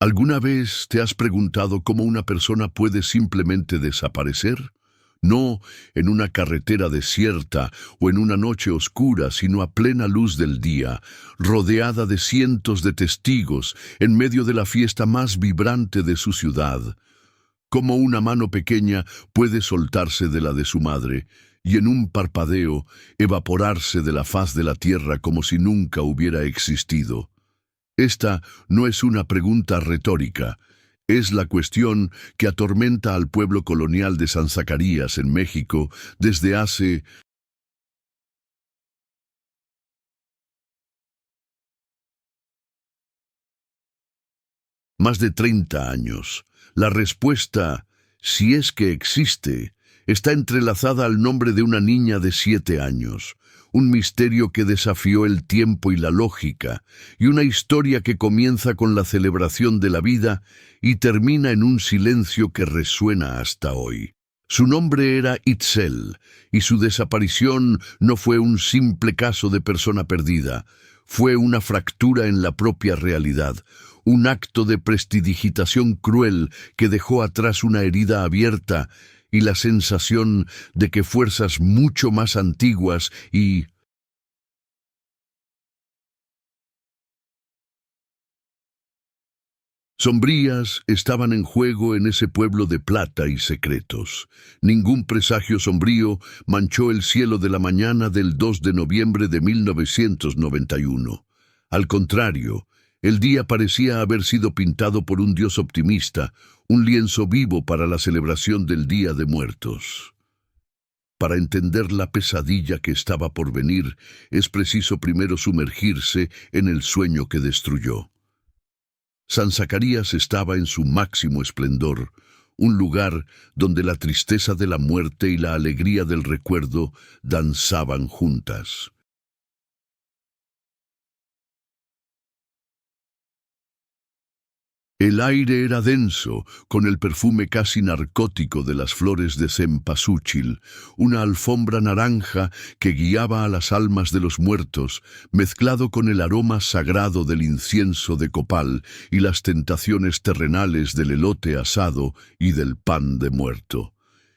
¿Alguna vez te has preguntado cómo una persona puede simplemente desaparecer? No en una carretera desierta o en una noche oscura, sino a plena luz del día, rodeada de cientos de testigos, en medio de la fiesta más vibrante de su ciudad. Cómo una mano pequeña puede soltarse de la de su madre y en un parpadeo evaporarse de la faz de la tierra como si nunca hubiera existido. Esta no es una pregunta retórica, es la cuestión que atormenta al pueblo colonial de San Zacarías en México desde hace más de 30 años. La respuesta, si es que existe, está entrelazada al nombre de una niña de 7 años, un misterio que desafió el tiempo y la lógica, y una historia que comienza con la celebración de la vida y termina en un silencio que resuena hasta hoy. Su nombre era Itzel, y su desaparición no fue un simple caso de persona perdida, fue una fractura en la propia realidad, un acto de prestidigitación cruel que dejó atrás una herida abierta y la sensación de que fuerzas mucho más antiguas y sombrías estaban en juego en ese pueblo de plata y secretos. Ningún presagio sombrío manchó el cielo de la mañana del 2 de noviembre de 1991. Al contrario, el día parecía haber sido pintado por un Dios optimista, un lienzo vivo para la celebración del Día de Muertos. Para entender la pesadilla que estaba por venir, es preciso primero sumergirse en el sueño que destruyó. San Zacarías estaba en su máximo esplendor, un lugar donde la tristeza de la muerte y la alegría del recuerdo danzaban juntas. El aire era denso, con el perfume casi narcótico de las flores de cempasúchil, una alfombra naranja que guiaba a las almas de los muertos, mezclado con el aroma sagrado del incienso de copal y las tentaciones terrenales del elote asado y del pan de muerto.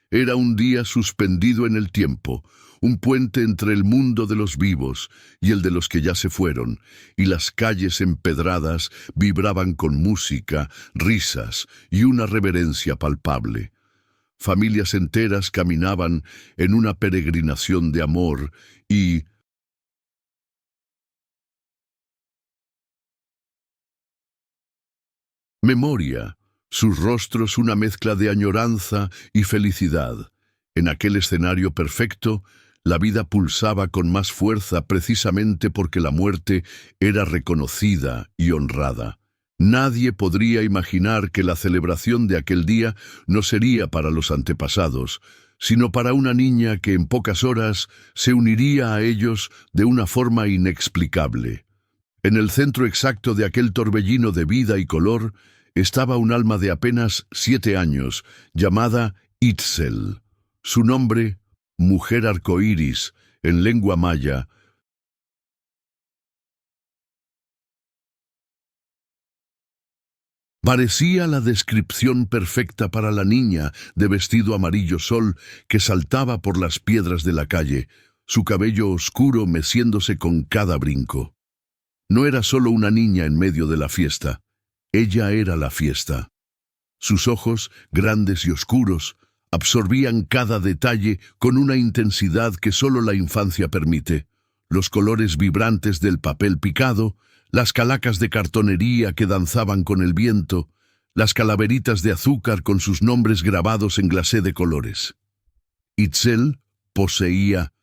Era un día suspendido en el tiempo, un puente entre el mundo de los vivos y el de los que ya se fueron, y las calles empedradas vibraban con música, risas y una reverencia palpable. Familias enteras caminaban en una peregrinación de amor y memoria, sus rostros una mezcla de añoranza y felicidad. En aquel escenario perfecto, la vida pulsaba con más fuerza precisamente porque la muerte era reconocida y honrada. Nadie podría imaginar que la celebración de aquel día no sería para los antepasados, sino para una niña que en pocas horas se uniría a ellos de una forma inexplicable. En el centro exacto de aquel torbellino de vida y color estaba un alma de apenas 7 años, llamada Itzel. Su nombre, Mujer Arcoíris, en lengua maya, parecía la descripción perfecta para la niña de vestido amarillo sol que saltaba por las piedras de la calle, su cabello oscuro meciéndose con cada brinco. No era solo una niña en medio de la fiesta, ella era la fiesta. Sus ojos, grandes y oscuros, absorbían cada detalle con una intensidad que solo la infancia permite. Los colores vibrantes del papel picado, las calacas de cartonería que danzaban con el viento, las calaveritas de azúcar con sus nombres grabados en glasé de colores. Itzel poseía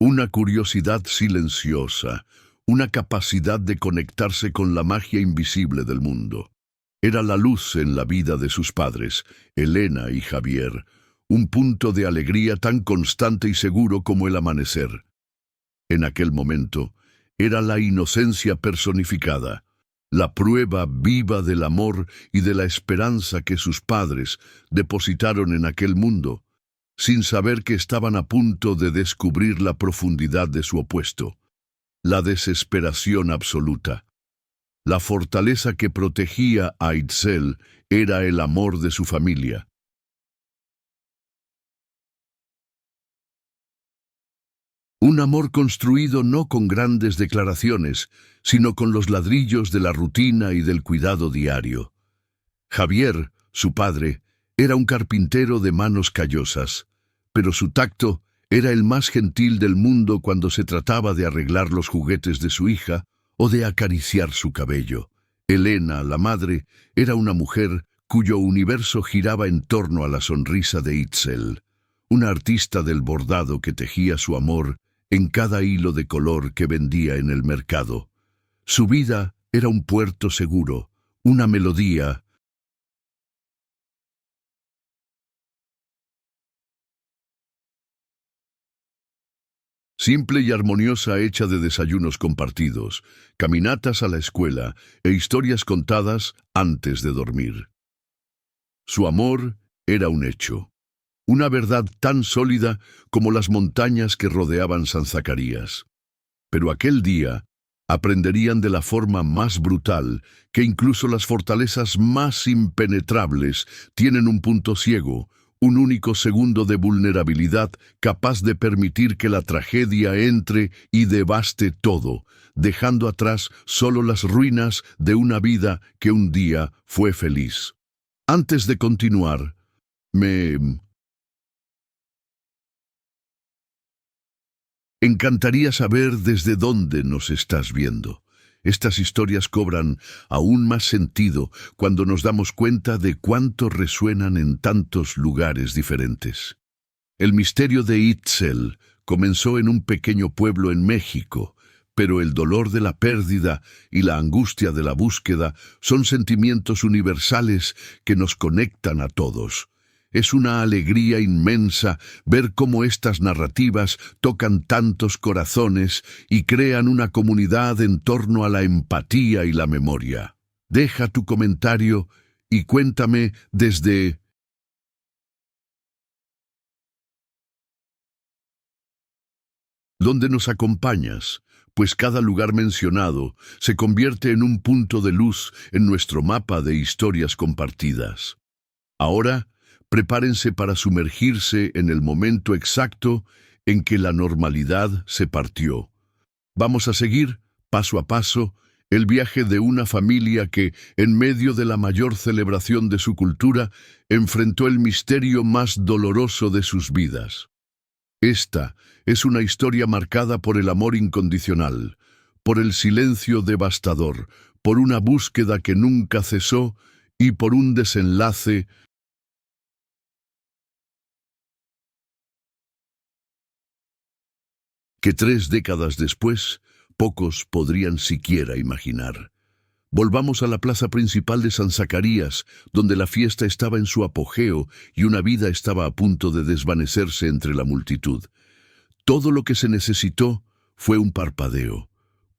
una curiosidad silenciosa, una capacidad de conectarse con la magia invisible del mundo. Era la luz en la vida de sus padres, Elena y Javier, un punto de alegría tan constante y seguro como el amanecer. En aquel momento, era la inocencia personificada, la prueba viva del amor y de la esperanza que sus padres depositaron en aquel mundo, sin saber que estaban a punto de descubrir la profundidad de su opuesto, la desesperación absoluta. La fortaleza que protegía a Itzel era el amor de su familia. Un amor construido no con grandes declaraciones, sino con los ladrillos de la rutina y del cuidado diario. Javier, su padre, era un carpintero de manos callosas, pero su tacto era el más gentil del mundo cuando se trataba de arreglar los juguetes de su hija o de acariciar su cabello. Elena, la madre, era una mujer cuyo universo giraba en torno a la sonrisa de Itzel, una artista del bordado que tejía su amor en cada hilo de color que vendía en el mercado. Su vida era un puerto seguro, una melodía. Simple y armoniosa, hecha de desayunos compartidos, caminatas a la escuela e historias contadas antes de dormir. Su amor era un hecho, una verdad tan sólida como las montañas que rodeaban San Zacarías. Pero aquel día aprenderían de la forma más brutal que incluso las fortalezas más impenetrables tienen un punto ciego, un único segundo de vulnerabilidad capaz de permitir que la tragedia entre y devaste todo, dejando atrás solo las ruinas de una vida que un día fue feliz. Antes de continuar, me encantaría saber desde dónde nos estás viendo. Estas historias cobran aún más sentido cuando nos damos cuenta de cuánto resuenan en tantos lugares diferentes. El misterio de Itzel comenzó en un pequeño pueblo en México, pero el dolor de la pérdida y la angustia de la búsqueda son sentimientos universales que nos conectan a todos. Es una alegría inmensa ver cómo estas narrativas tocan tantos corazones y crean una comunidad en torno a la empatía y la memoria. Deja tu comentario y cuéntame desde dónde nos acompañas, pues cada lugar mencionado se convierte en un punto de luz en nuestro mapa de historias compartidas. Ahora, prepárense para sumergirse en el momento exacto en que la normalidad se partió. Vamos a seguir, paso a paso, el viaje de una familia que, en medio de la mayor celebración de su cultura, enfrentó el misterio más doloroso de sus vidas. Esta es una historia marcada por el amor incondicional, por el silencio devastador, por una búsqueda que nunca cesó y por un desenlace que 3 décadas después, pocos podrían siquiera imaginar. Volvamos a la plaza principal de San Zacarías, donde la fiesta estaba en su apogeo y una vida estaba a punto de desvanecerse entre la multitud. Todo lo que se necesitó fue un parpadeo,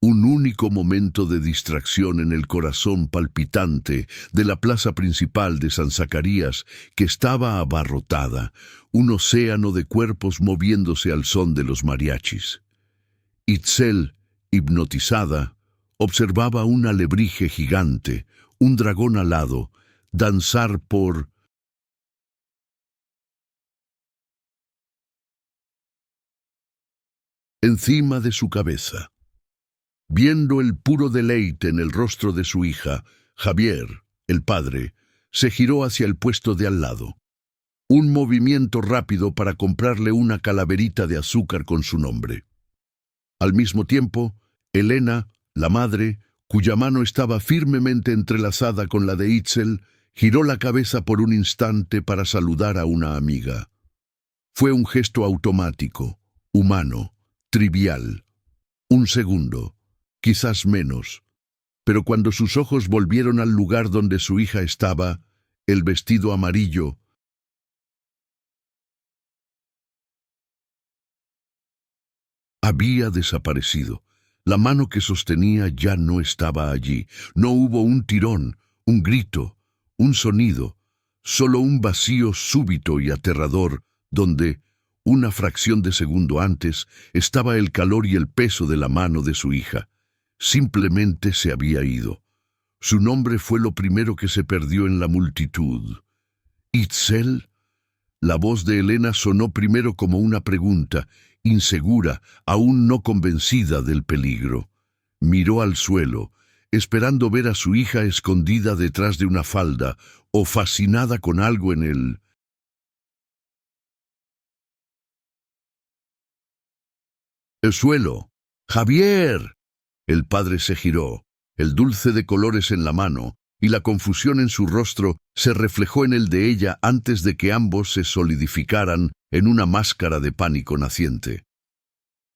un único momento de distracción en el corazón palpitante de la plaza principal de San Zacarías, que estaba abarrotada, un océano de cuerpos moviéndose al son de los mariachis. Itzel, hipnotizada, observaba un alebrije gigante, un dragón alado, danzar por encima de su cabeza. Viendo el puro deleite en el rostro de su hija, Javier, el padre, se giró hacia el puesto de al lado. Un movimiento rápido para comprarle una calaverita de azúcar con su nombre. Al mismo tiempo, Elena, la madre, cuya mano estaba firmemente entrelazada con la de Itzel, giró la cabeza por un instante para saludar a una amiga. Fue un gesto automático, humano, trivial. Un segundo, quizás menos. Pero cuando sus ojos volvieron al lugar donde su hija estaba, el vestido amarillo había desaparecido. La mano que sostenía ya no estaba allí. No hubo un tirón, un grito, un sonido, solo un vacío súbito y aterrador donde, una fracción de segundo antes, estaba el calor y el peso de la mano de su hija. Simplemente se había ido. Su nombre fue lo primero que se perdió en la multitud. ¿Itzel? La voz de Elena sonó primero como una pregunta, insegura, aún no convencida del peligro. Miró al suelo, esperando ver a su hija escondida detrás de una falda o fascinada con algo en el suelo. ¡Javier! El padre se giró, el dulce de colores en la mano, y la confusión en su rostro se reflejó en el de ella antes de que ambos se solidificaran en una máscara de pánico naciente.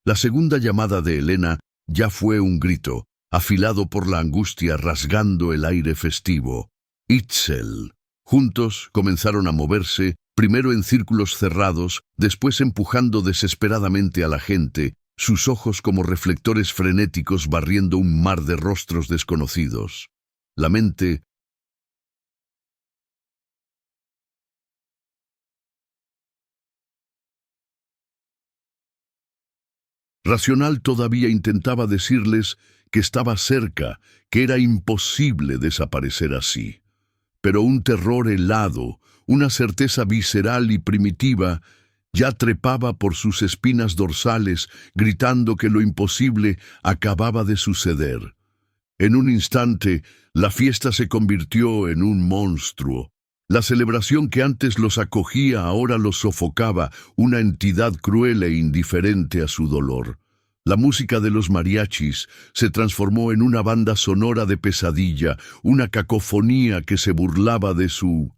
La segunda llamada de Elena ya fue un grito, afilado por la angustia rasgando el aire festivo. ¡Itzel! Juntos comenzaron a moverse, primero en círculos cerrados, después empujando desesperadamente a la gente, sus ojos como reflectores frenéticos barriendo un mar de rostros desconocidos. La mente racional todavía intentaba decirles que estaba cerca, que era imposible desaparecer así. Pero un terror helado, una certeza visceral y primitiva, ya trepaba por sus espinas dorsales, gritando que lo imposible acababa de suceder. En un instante, la fiesta se convirtió en un monstruo. La celebración que antes los acogía ahora los sofocaba, una entidad cruel e indiferente a su dolor. La música de los mariachis se transformó en una banda sonora de pesadilla, una cacofonía que se burlaba de su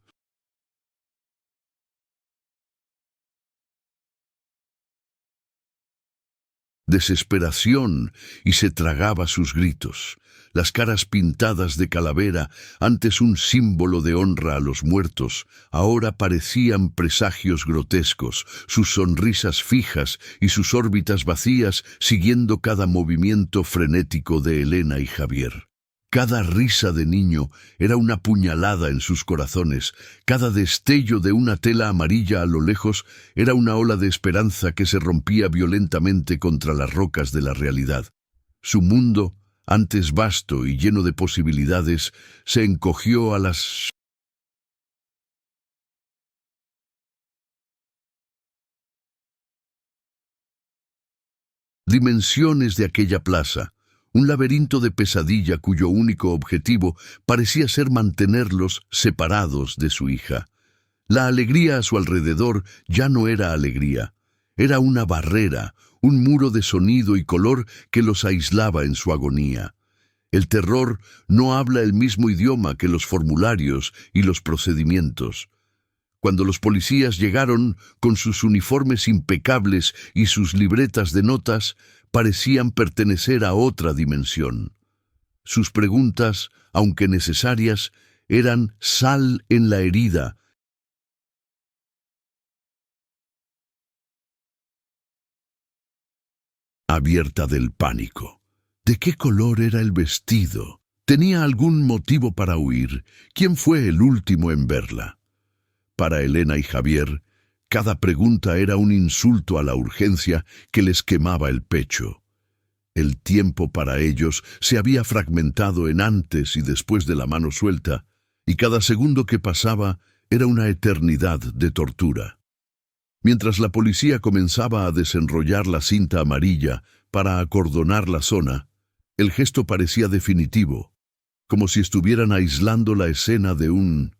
desesperación y se tragaba sus gritos. Las caras pintadas de calavera, antes un símbolo de honra a los muertos, ahora parecían presagios grotescos, sus sonrisas fijas y sus órbitas vacías siguiendo cada movimiento frenético de Elena y Javier. Cada risa de niño era una puñalada en sus corazones, cada destello de una tela amarilla a lo lejos era una ola de esperanza que se rompía violentamente contra las rocas de la realidad. Su mundo, antes vasto y lleno de posibilidades, se encogió a las dimensiones de aquella plaza, un laberinto de pesadilla cuyo único objetivo parecía ser mantenerlos separados de su hija. La alegría a su alrededor ya no era alegría, era una barrera, un muro de sonido y color que los aislaba en su agonía. El terror no habla el mismo idioma que los formularios y los procedimientos. Cuando los policías llegaron con sus uniformes impecables y sus libretas de notas, parecían pertenecer a otra dimensión. Sus preguntas, aunque necesarias, eran sal en la herida, abierta del pánico. ¿De qué color era el vestido? ¿Tenía algún motivo para huir? ¿Quién fue el último en verla? Para Elena y Javier, cada pregunta era un insulto a la urgencia que les quemaba el pecho. El tiempo para ellos se había fragmentado en antes y después de la mano suelta, y cada segundo que pasaba era una eternidad de tortura. Mientras la policía comenzaba a desenrollar la cinta amarilla para acordonar la zona, el gesto parecía definitivo, como si estuvieran aislando la escena de un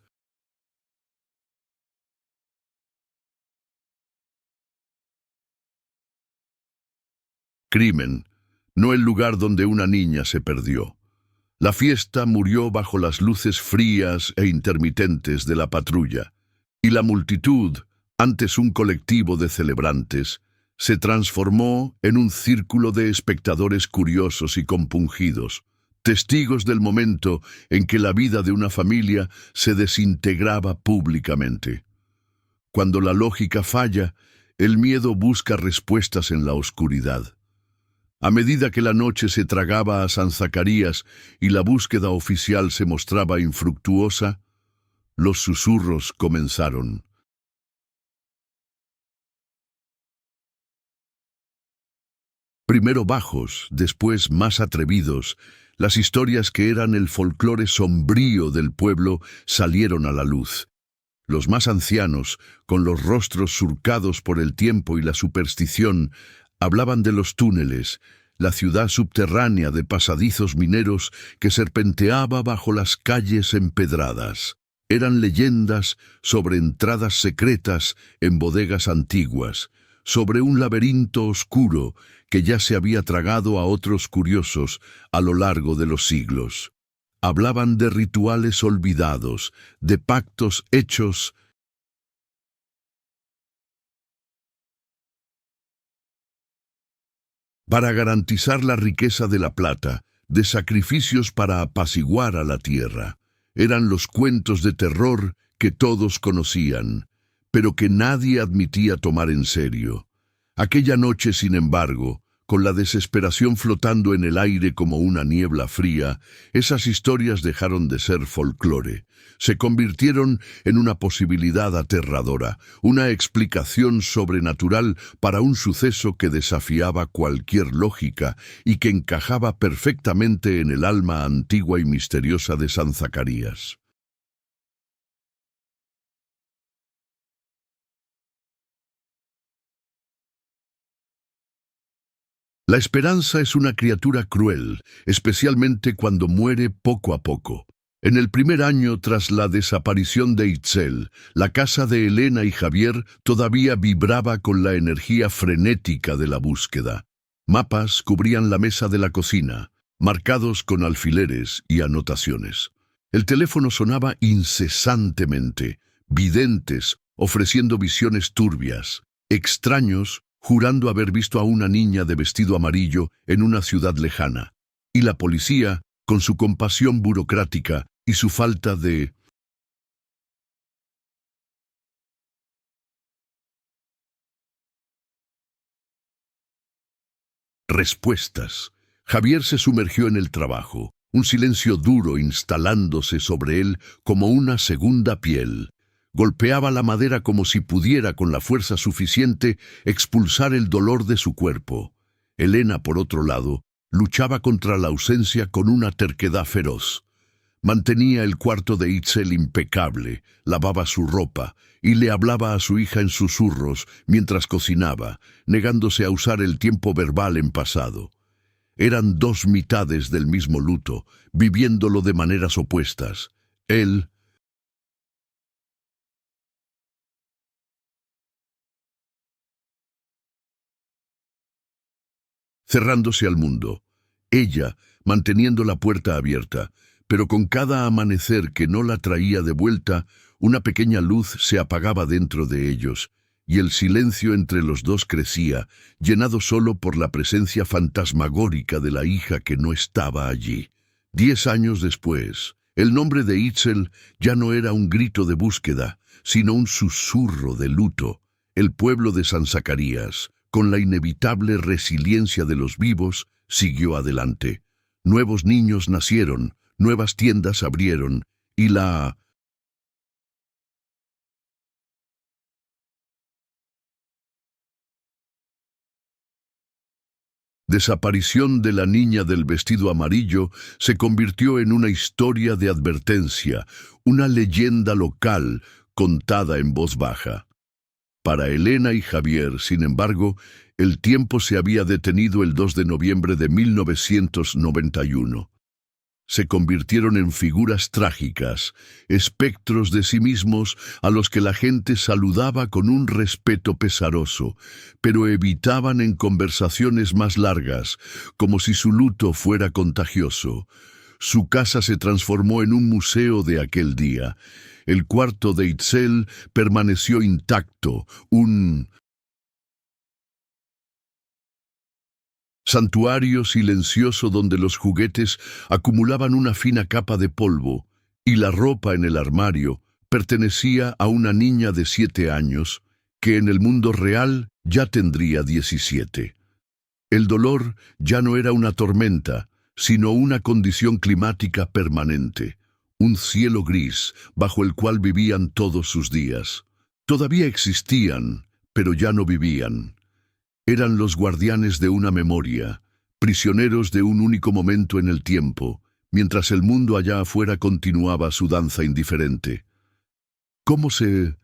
crimen, no el lugar donde una niña se perdió. La fiesta murió bajo las luces frías e intermitentes de la patrulla, y la multitud, antes un colectivo de celebrantes, se transformó en un círculo de espectadores curiosos y compungidos, testigos del momento en que la vida de una familia se desintegraba públicamente. Cuando la lógica falla, el miedo busca respuestas en la oscuridad. A medida que la noche se tragaba a San Zacarías y la búsqueda oficial se mostraba infructuosa, los susurros comenzaron. Primero bajos, después más atrevidos, las historias que eran el folclore sombrío del pueblo salieron a la luz. Los más ancianos, con los rostros surcados por el tiempo y la superstición, hablaban de los túneles, la ciudad subterránea de pasadizos mineros que serpenteaba bajo las calles empedradas. Eran leyendas sobre entradas secretas en bodegas antiguas, sobre un laberinto oscuro que ya se había tragado a otros curiosos a lo largo de los siglos. Hablaban de rituales olvidados, de pactos hechos para garantizar la riqueza de la plata, de sacrificios para apaciguar a la tierra. Eran los cuentos de terror que todos conocían, pero que nadie admitía tomar en serio. Aquella noche, sin embargo, con la desesperación flotando en el aire como una niebla fría, esas historias dejaron de ser folclore. Se convirtieron en una posibilidad aterradora, una explicación sobrenatural para un suceso que desafiaba cualquier lógica y que encajaba perfectamente en el alma antigua y misteriosa de San Zacarías. La esperanza es una criatura cruel, especialmente cuando muere poco a poco. En el primer año tras la desaparición de Itzel, la casa de Elena y Javier todavía vibraba con la energía frenética de la búsqueda. Mapas cubrían la mesa de la cocina, marcados con alfileres y anotaciones. El teléfono sonaba incesantemente, videntes ofreciendo visiones turbias, extraños jurando haber visto a una niña de vestido amarillo en una ciudad lejana, y la policía, con su compasión burocrática y su falta de respuestas. Javier se sumergió en el trabajo, un silencio duro instalándose sobre él como una segunda piel. Golpeaba la madera como si pudiera, con la fuerza suficiente, expulsar el dolor de su cuerpo. Elena, por otro lado, luchaba contra la ausencia con una terquedad feroz. Mantenía el cuarto de Itzel impecable, lavaba su ropa y le hablaba a su hija en susurros mientras cocinaba, negándose a usar el tiempo verbal en pasado. Eran dos mitades del mismo luto, viviéndolo de maneras opuestas. Él, cerrándose al mundo. Ella, manteniendo la puerta abierta, pero con cada amanecer que no la traía de vuelta, una pequeña luz se apagaba dentro de ellos, y el silencio entre los dos crecía, llenado solo por la presencia fantasmagórica de la hija que no estaba allí. 10 años después, el nombre de Itzel ya no era un grito de búsqueda, sino un susurro de luto. El pueblo de San Zacarías, con la inevitable resiliencia de los vivos, siguió adelante. Nuevos niños nacieron, nuevas tiendas abrieron, y la desaparición de la niña del vestido amarillo se convirtió en una historia de advertencia, una leyenda local contada en voz baja. Para Elena y Javier, sin embargo, el tiempo se había detenido el 2 de noviembre de 1991. Se convirtieron en figuras trágicas, espectros de sí mismos a los que la gente saludaba con un respeto pesaroso, pero evitaban en conversaciones más largas, como si su luto fuera contagioso. Su casa se transformó en un museo de aquel día. El cuarto de Itzel permaneció intacto, un santuario silencioso donde los juguetes acumulaban una fina capa de polvo, y la ropa en el armario pertenecía a una niña de 7 años, que en el mundo real ya tendría 17. El dolor ya no era una tormenta, sino una condición climática permanente, un cielo gris bajo el cual vivían todos sus días. Todavía existían, pero ya no vivían. Eran los guardianes de una memoria, prisioneros de un único momento en el tiempo, mientras el mundo allá afuera continuaba su danza indiferente. ¿Cómo se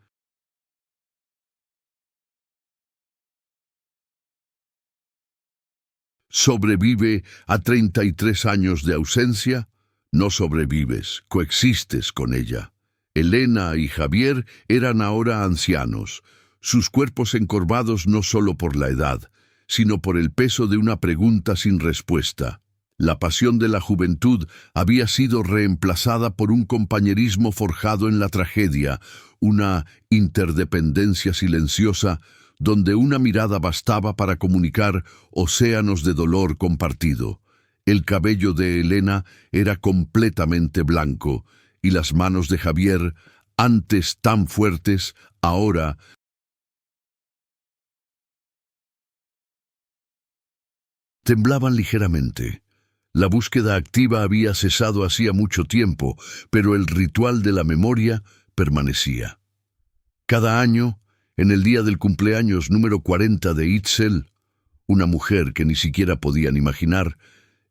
sobrevive a 33 años de ausencia? No sobrevives, coexistes con ella. Elena y Javier eran ahora ancianos, sus cuerpos encorvados no solo por la edad, sino por el peso de una pregunta sin respuesta. La pasión de la juventud había sido reemplazada por un compañerismo forjado en la tragedia, una interdependencia silenciosa donde una mirada bastaba para comunicar océanos de dolor compartido. El cabello de Elena era completamente blanco, y las manos de Javier, antes tan fuertes, ahora temblaban ligeramente. La búsqueda activa había cesado hacía mucho tiempo, pero el ritual de la memoria permanecía. Cada año, en el día del cumpleaños número 40 de Itzel, una mujer que ni siquiera podían imaginar,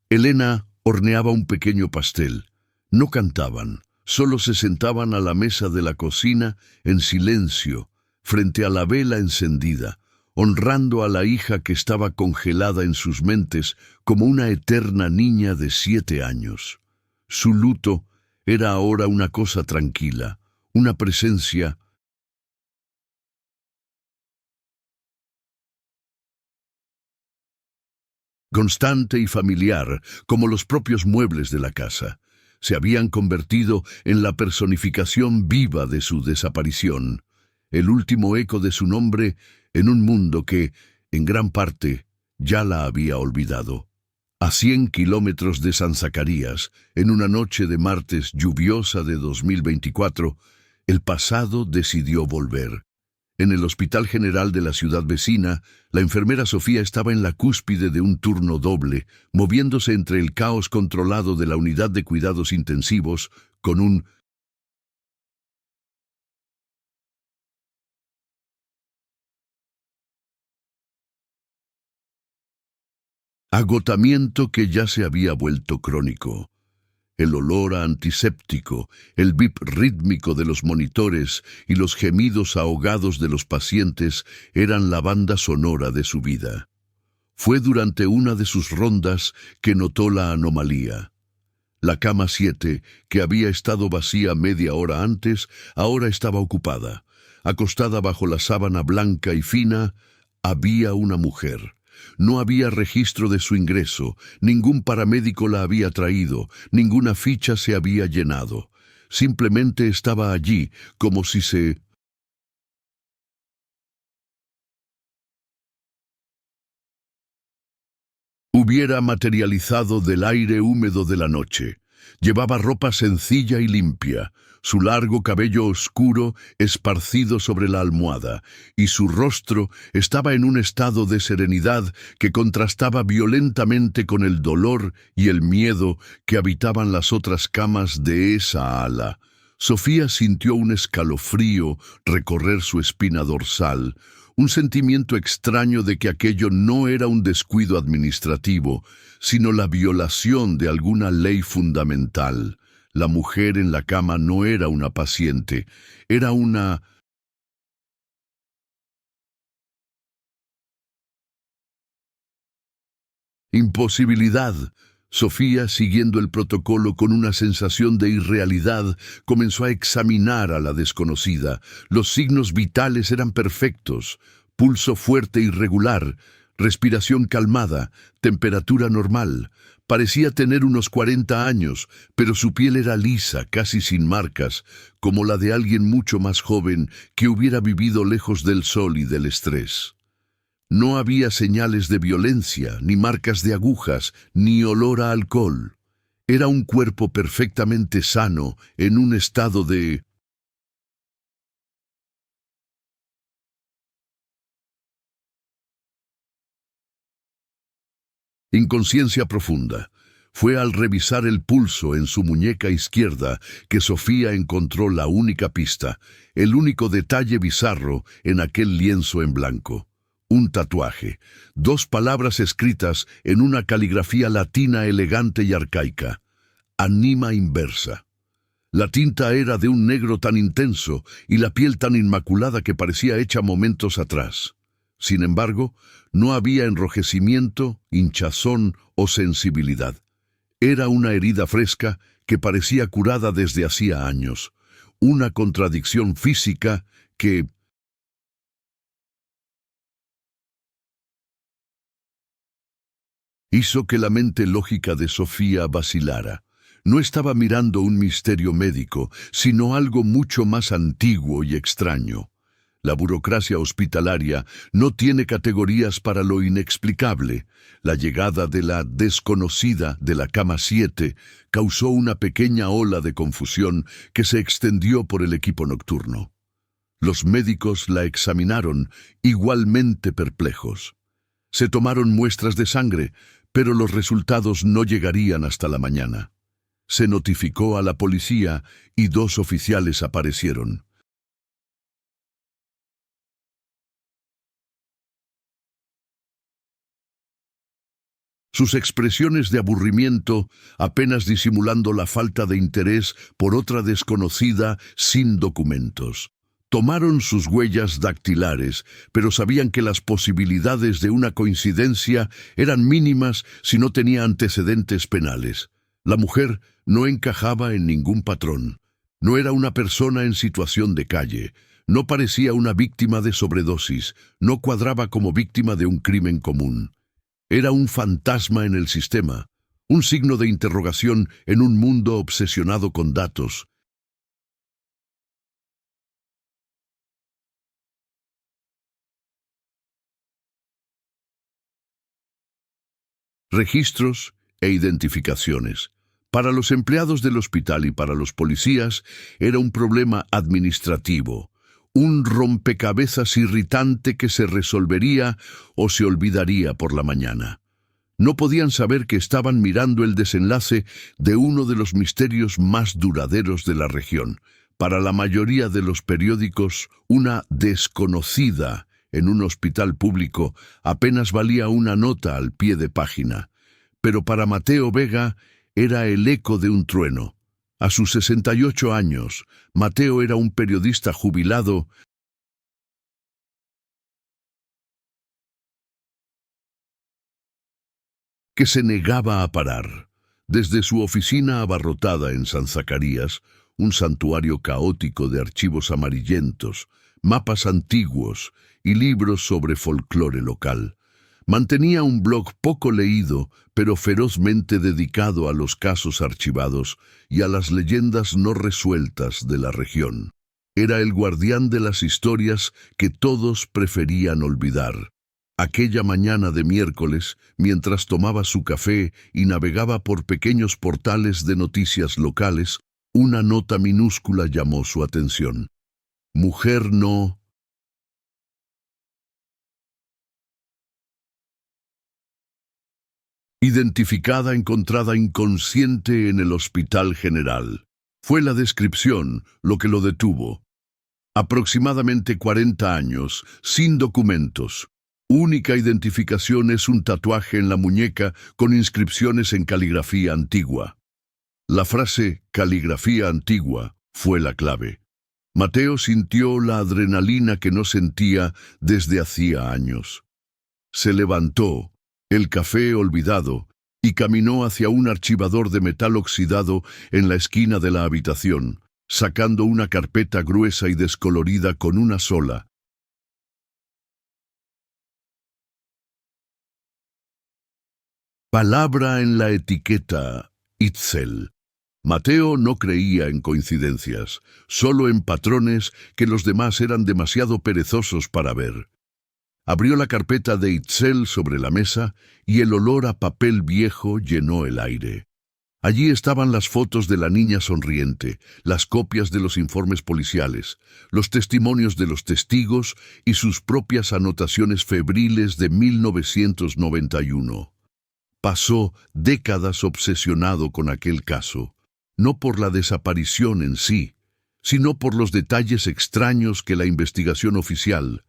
Elena horneaba un pequeño pastel. No cantaban, solo se sentaban a la mesa de la cocina en silencio, frente a la vela encendida, honrando a la hija que estaba congelada en sus mentes como una eterna niña de 7 años. Su luto era ahora una cosa tranquila, una presencia constante y familiar, como los propios muebles de la casa. Se habían convertido en la personificación viva de su desaparición, el último eco de su nombre en un mundo que, en gran parte, ya la había olvidado. A 100 kilómetros de San Zacarías, en una noche de martes lluviosa de 2024, el pasado decidió volver. En el Hospital General de la ciudad vecina, la enfermera Sofía estaba en la cúspide de un turno doble, moviéndose entre el caos controlado de la unidad de cuidados intensivos con un agotamiento que ya se había vuelto crónico. El olor a antiséptico, el bip rítmico de los monitores y los gemidos ahogados de los pacientes eran la banda sonora de su vida. Fue durante una de sus rondas que notó la anomalía. La cama 7, que había estado vacía media hora antes, ahora estaba ocupada. Acostada bajo la sábana blanca y fina, había una mujer. No había registro de su ingreso, ningún paramédico la había traído, ninguna ficha se había llenado. Simplemente estaba allí, como si se hubiera materializado del aire húmedo de la noche. Llevaba ropa sencilla y limpia, su largo cabello oscuro esparcido sobre la almohada, y su rostro estaba en un estado de serenidad que contrastaba violentamente con el dolor y el miedo que habitaban las otras camas de esa ala. Sofía sintió un escalofrío recorrer su espina dorsal, un sentimiento extraño de que aquello no era un descuido administrativo, sino la violación de alguna ley fundamental. La mujer en la cama no era una paciente, era una imposibilidad. Sofía, siguiendo el protocolo con una sensación de irrealidad, comenzó a examinar a la desconocida. Los signos vitales eran perfectos: pulso fuerte y regular, respiración calmada, temperatura normal. Parecía tener unos 40 años, pero su piel era lisa, casi sin marcas, como la de alguien mucho más joven que hubiera vivido lejos del sol y del estrés. No había señales de violencia, ni marcas de agujas, ni olor a alcohol. Era un cuerpo perfectamente sano, en un estado de inconsciencia profunda. Fue al revisar el pulso en su muñeca izquierda que Sofía encontró la única pista, el único detalle bizarro en aquel lienzo en blanco. Un tatuaje, dos palabras escritas en una caligrafía latina elegante y arcaica. Anima inversa. La tinta era de un negro tan intenso y la piel tan inmaculada que parecía hecha momentos atrás. Sin embargo, no había enrojecimiento, hinchazón o sensibilidad. Era una herida fresca que parecía curada desde hacía años. Una contradicción física que hizo que la mente lógica de Sofía vacilara. No estaba mirando un misterio médico, sino algo mucho más antiguo y extraño. La burocracia hospitalaria no tiene categorías para lo inexplicable. La llegada de la desconocida de la cama 7 causó una pequeña ola de confusión que se extendió por el equipo nocturno. Los médicos la examinaron, igualmente perplejos. Se tomaron muestras de sangre, pero los resultados no llegarían hasta la mañana. Se notificó a la policía y 2 oficiales aparecieron. Sus expresiones de aburrimiento, apenas disimulando la falta de interés por otra desconocida sin documentos. Tomaron sus huellas dactilares, pero sabían que las posibilidades de una coincidencia eran mínimas si no tenía antecedentes penales. La mujer no encajaba en ningún patrón. No era una persona en situación de calle. No parecía una víctima de sobredosis. No cuadraba como víctima de un crimen común. Era un fantasma en el sistema, un signo de interrogación en un mundo obsesionado con datos. Registros e identificaciones. Para los empleados del hospital y para los policías era un problema administrativo, un rompecabezas irritante que se resolvería o se olvidaría por la mañana. No podían saber que estaban mirando el desenlace de uno de los misterios más duraderos de la región. Para la mayoría de los periódicos, una desconocida en un hospital público apenas valía una nota al pie de página. Pero para Mateo Vega era el eco de un trueno. A sus 68 años, Mateo era un periodista jubilado que se negaba a parar. Desde su oficina abarrotada en San Zacarías, un santuario caótico de archivos amarillentos, mapas antiguos y libros sobre folclore local, mantenía un blog poco leído, pero ferozmente dedicado a los casos archivados y a las leyendas no resueltas de la región. Era el guardián de las historias que todos preferían olvidar. Aquella mañana de miércoles, mientras tomaba su café y navegaba por pequeños portales de noticias locales, una nota minúscula llamó su atención. Mujer no identificada encontrada inconsciente en el Hospital General. Fue la descripción lo que lo detuvo. Aproximadamente 40 años, sin documentos. Única identificación es un tatuaje en la muñeca con inscripciones en caligrafía antigua. La frase caligrafía antigua fue la clave. Mateo sintió la adrenalina que no sentía desde hacía años. Se levantó, el café olvidado, y caminó hacia un archivador de metal oxidado en la esquina de la habitación, sacando una carpeta gruesa y descolorida con una sola palabra en la etiqueta: Itzel. Mateo no creía en coincidencias, solo en patrones que los demás eran demasiado perezosos para ver. Abrió la carpeta de Itzel sobre la mesa y el olor a papel viejo llenó el aire. Allí estaban las fotos de la niña sonriente, las copias de los informes policiales, los testimonios de los testigos y sus propias anotaciones febriles de 1991. Pasó décadas obsesionado con aquel caso, no por la desaparición en sí, sino por los detalles extraños que la investigación oficial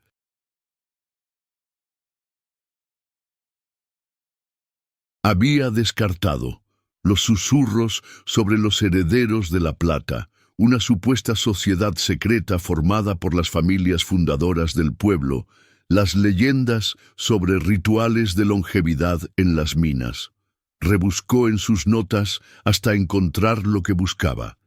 Había descartado los susurros sobre los herederos de la plata, una supuesta sociedad secreta formada por las familias fundadoras del pueblo, las leyendas sobre rituales de longevidad en las minas. Rebuscó en sus notas hasta encontrar lo que buscaba.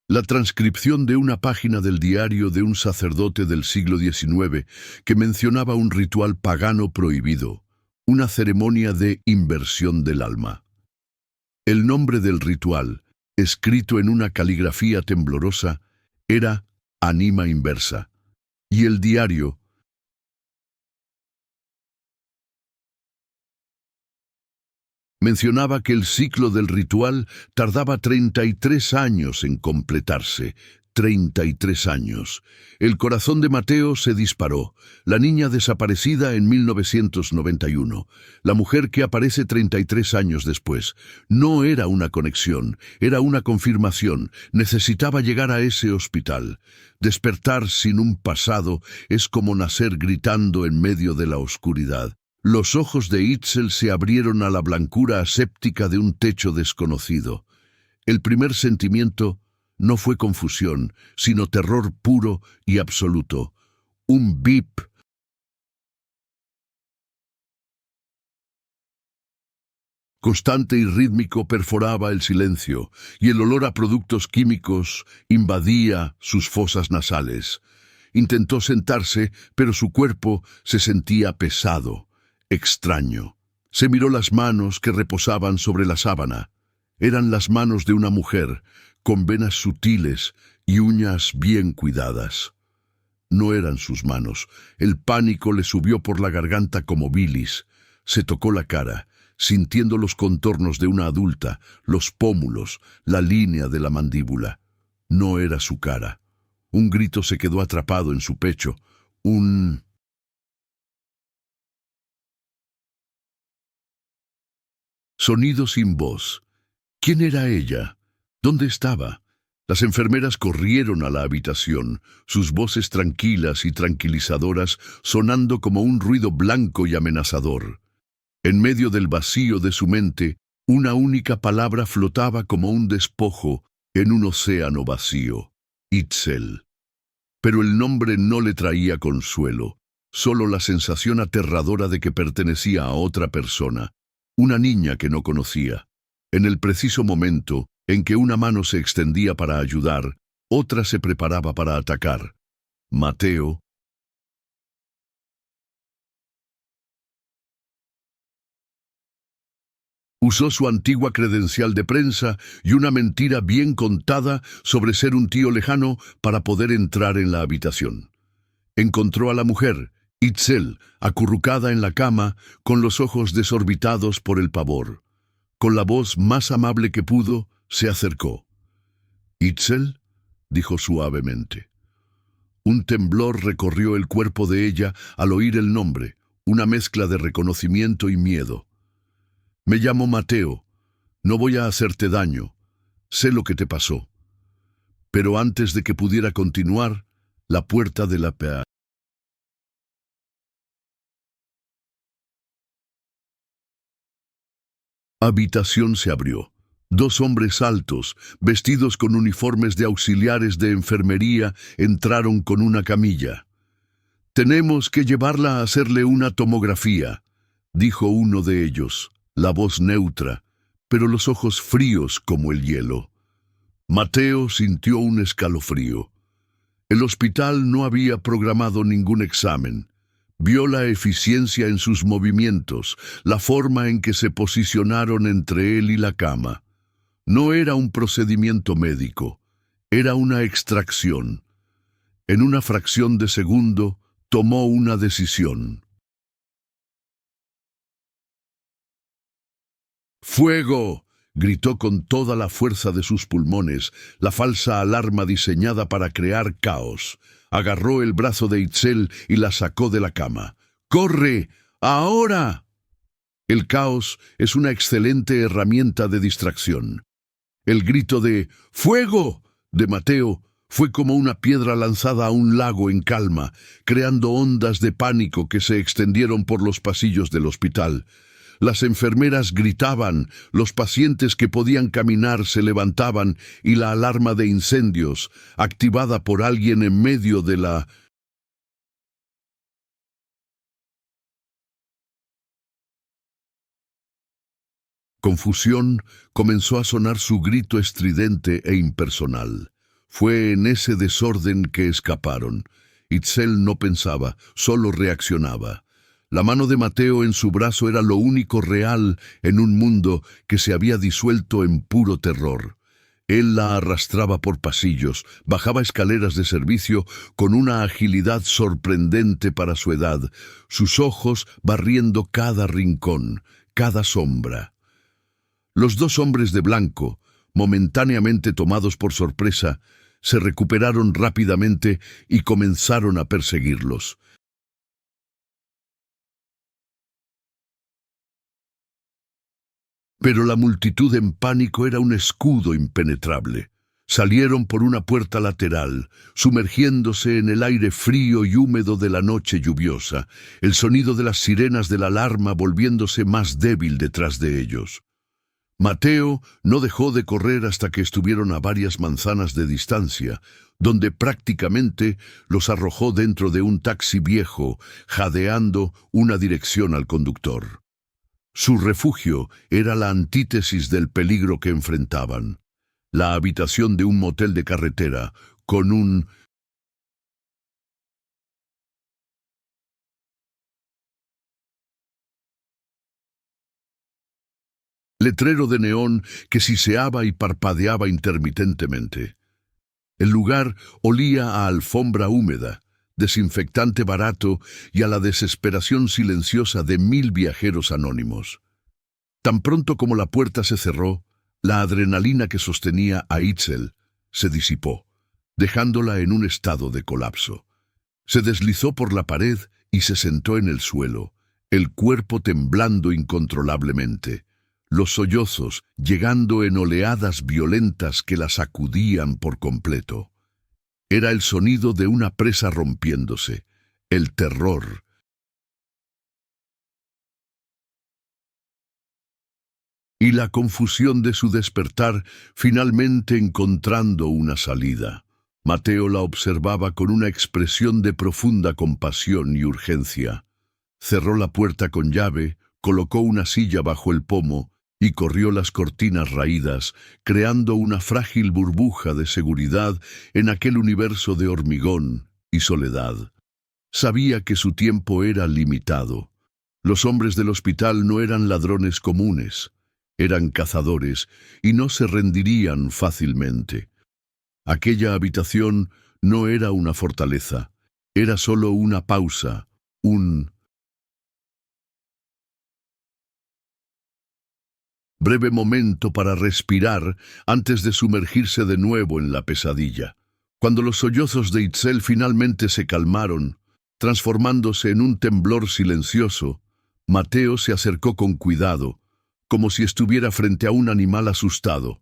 La transcripción de una página del diario de un sacerdote del siglo XIX que mencionaba un ritual pagano prohibido, una ceremonia de inversión del alma. El nombre del ritual, escrito en una caligrafía temblorosa, era Anima Inversa, y el diario mencionaba que el ciclo del ritual tardaba 33 años en completarse. 33 años. El corazón de Mateo se disparó. La niña desaparecida en 1991. La mujer que aparece 33 años después. No era una conexión, era una confirmación. Necesitaba llegar a ese hospital. Despertar sin un pasado es como nacer gritando en medio de la oscuridad. Los ojos de Itzel se abrieron a la blancura aséptica de un techo desconocido. El primer sentimiento no fue confusión, sino terror puro y absoluto. Un bip constante y rítmico perforaba el silencio, y el olor a productos químicos invadía sus fosas nasales. Intentó sentarse, pero su cuerpo se sentía pesado, extraño. Se miró las manos que reposaban sobre la sábana. Eran las manos de una mujer, con venas sutiles y uñas bien cuidadas. No eran sus manos. El pánico le subió por la garganta como bilis. Se tocó la cara, sintiendo los contornos de una adulta, los pómulos, la línea de la mandíbula. No era su cara. Un grito se quedó atrapado en su pecho. Un sonido sin voz. ¿Quién era ella? ¿Dónde estaba? Las enfermeras corrieron a la habitación, sus voces tranquilas y tranquilizadoras sonando como un ruido blanco y amenazador. En medio del vacío de su mente, una única palabra flotaba como un despojo en un océano vacío. Itzel. Pero el nombre no le traía consuelo, solo la sensación aterradora de que pertenecía a otra persona, una niña que no conocía. En el preciso momento en que una mano se extendía para ayudar, otra se preparaba para atacar. Mateo usó su antigua credencial de prensa y una mentira bien contada sobre ser un tío lejano para poder entrar en la habitación. Encontró a la mujer, Itzel, acurrucada en la cama, con los ojos desorbitados por el pavor. Con la voz más amable que pudo, se acercó. «¿Itzel?», dijo suavemente. Un temblor recorrió el cuerpo de ella al oír el nombre, una mezcla de reconocimiento y miedo. «Me llamo Mateo. No voy a hacerte daño. Sé lo que te pasó». Pero antes de que pudiera continuar, la puerta de la habitación se abrió. Dos hombres altos, vestidos con uniformes de auxiliares de enfermería, entraron con una camilla. «Tenemos que llevarla a hacerle una tomografía», dijo uno de ellos, la voz neutra, pero los ojos fríos como el hielo. Mateo sintió un escalofrío. El hospital no había programado ningún examen. Vio la eficiencia en sus movimientos, la forma en que se posicionaron entre él y la cama. No era un procedimiento médico, era una extracción. En una fracción de segundo, tomó una decisión. «¡Fuego!», gritó con toda la fuerza de sus pulmones, la falsa alarma diseñada para crear caos. Agarró el brazo de Itzel y la sacó de la cama. «¡Corre! ¡Ahora!». El caos es una excelente herramienta de distracción. El grito de «¡Fuego!» de Mateo fue como una piedra lanzada a un lago en calma, creando ondas de pánico que se extendieron por los pasillos del hospital. Las enfermeras gritaban, los pacientes que podían caminar se levantaban y la alarma de incendios, activada por alguien en medio de la confusión, comenzó a sonar su grito estridente e impersonal. Fue en ese desorden que escaparon. Itzel no pensaba, solo reaccionaba. La mano de Mateo en su brazo era lo único real en un mundo que se había disuelto en puro terror. Él la arrastraba por pasillos, bajaba escaleras de servicio con una agilidad sorprendente para su edad, sus ojos barriendo cada rincón, cada sombra. Los dos hombres de blanco, momentáneamente tomados por sorpresa, se recuperaron rápidamente y comenzaron a perseguirlos. Pero la multitud en pánico era un escudo impenetrable. Salieron por una puerta lateral, sumergiéndose en el aire frío y húmedo de la noche lluviosa, el sonido de las sirenas de la alarma volviéndose más débil detrás de ellos. Mateo no dejó de correr hasta que estuvieron a varias manzanas de distancia, donde prácticamente los arrojó dentro de un taxi viejo, jadeando una dirección al conductor. Su refugio era la antítesis del peligro que enfrentaban. La habitación de un motel de carretera, con un letrero de neón que siseaba y parpadeaba intermitentemente. El lugar olía a alfombra húmeda, desinfectante barato y a la desesperación silenciosa de 1000 viajeros anónimos. Tan pronto como la puerta se cerró, la adrenalina que sostenía a Itzel se disipó, dejándola en un estado de colapso. Se deslizó por la pared y se sentó en el suelo, el cuerpo temblando incontrolablemente, los sollozos llegando en oleadas violentas que la sacudían por completo. Era el sonido de una presa rompiéndose, el terror. Y la confusión de su despertar, finalmente encontrando una salida. Mateo la observaba con una expresión de profunda compasión y urgencia. Cerró la puerta con llave, colocó una silla bajo el pomo y corrió las cortinas raídas, creando una frágil burbuja de seguridad en aquel universo de hormigón y soledad. Sabía que su tiempo era limitado. Los hombres del hospital no eran ladrones comunes, eran cazadores y no se rendirían fácilmente. Aquella habitación no era una fortaleza, era solo una pausa, un breve momento para respirar antes de sumergirse de nuevo en la pesadilla. Cuando los sollozos de Itzel finalmente se calmaron, transformándose en un temblor silencioso, Mateo se acercó con cuidado, como si estuviera frente a un animal asustado.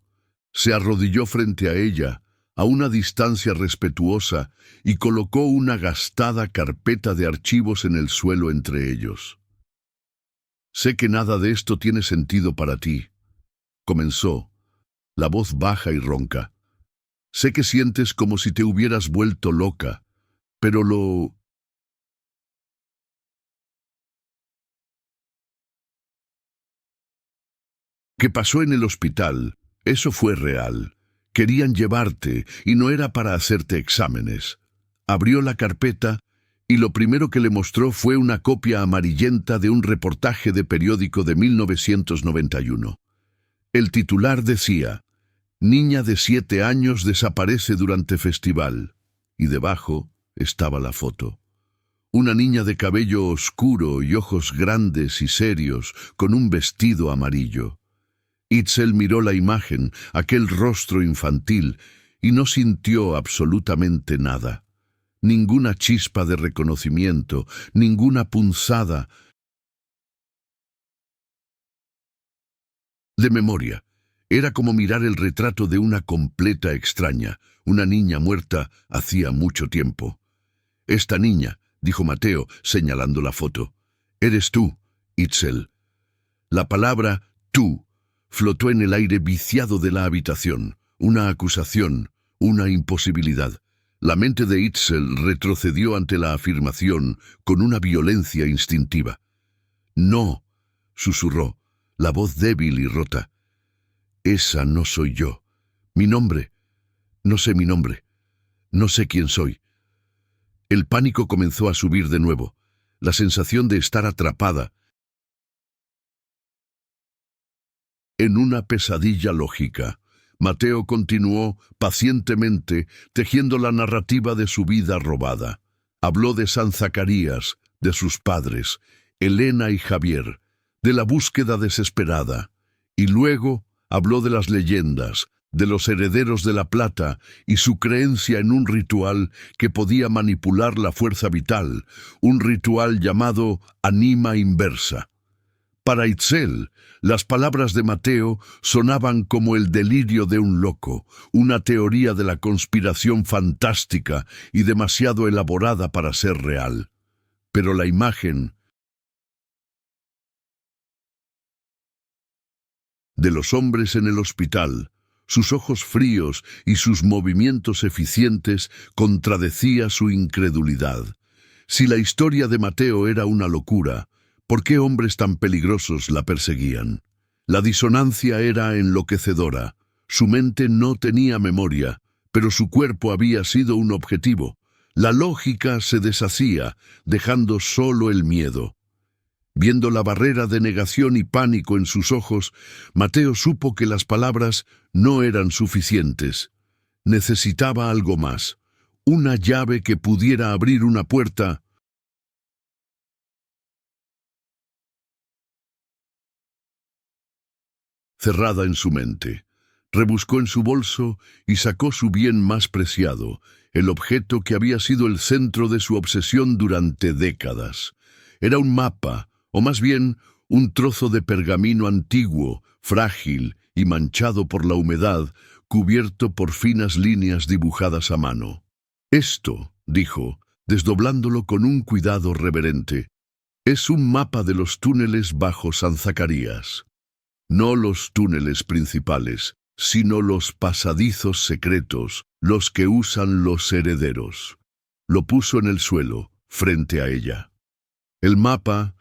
Se arrodilló frente a ella, a una distancia respetuosa, y colocó una gastada carpeta de archivos en el suelo entre ellos. «Sé que nada de esto tiene sentido para ti», comenzó, la voz baja y ronca. «Sé que sientes como si te hubieras vuelto loca, pero lo que pasó en el hospital, eso fue real. Querían llevarte y no era para hacerte exámenes». Abrió la carpeta y lo primero que le mostró fue una copia amarillenta de un reportaje de periódico de 1991. El titular decía: «Niña de 7 años desaparece durante festival», y debajo estaba la foto. Una niña de cabello oscuro y ojos grandes y serios, con un vestido amarillo. Itzel miró la imagen, aquel rostro infantil, y no sintió absolutamente nada. Ninguna chispa de reconocimiento, ninguna punzada de memoria. Era como mirar el retrato de una completa extraña, una niña muerta hacía mucho tiempo. «Esta niña», dijo Mateo, señalando la foto. «Eres tú, Itzel». La palabra tú flotó en el aire viciado de la habitación, una acusación, una imposibilidad. La mente de Itzel retrocedió ante la afirmación con una violencia instintiva. No, susurró, la voz débil y rota. Esa no soy yo. Mi nombre. No sé mi nombre. No sé quién soy. El pánico comenzó a subir de nuevo. La sensación de estar atrapada en una pesadilla lógica. Mateo continuó pacientemente tejiendo la narrativa de su vida robada. Habló de San Zacarías, de sus padres, Elena y Javier, de la búsqueda desesperada, y luego habló de las leyendas, de los herederos de la plata y su creencia en un ritual que podía manipular la fuerza vital, un ritual llamado anima inversa. Para Itzel, las palabras de Mateo sonaban como el delirio de un loco, una teoría de la conspiración fantástica y demasiado elaborada para ser real. Pero la imagen de los hombres en el hospital, sus ojos fríos y sus movimientos eficientes contradecía su incredulidad. Si la historia de Mateo era una locura, ¿por qué hombres tan peligrosos la perseguían? La disonancia era enloquecedora. Su mente no tenía memoria, pero su cuerpo había sido un objetivo. La lógica se deshacía, dejando solo el miedo. Viendo la barrera de negación y pánico en sus ojos, Mateo supo que las palabras no eran suficientes. Necesitaba algo más, una llave que pudiera abrir una puerta cerrada en su mente. Rebuscó en su bolso y sacó su bien más preciado, el objeto que había sido el centro de su obsesión durante décadas. Era un mapa, o más bien un trozo de pergamino antiguo, frágil y manchado por la humedad, cubierto por finas líneas dibujadas a mano. Esto, dijo, desdoblándolo con un cuidado reverente, es un mapa de los túneles bajo San Zacarías. No los túneles principales, sino los pasadizos secretos, los que usan los herederos. Lo puso en el suelo, frente a ella. El mapa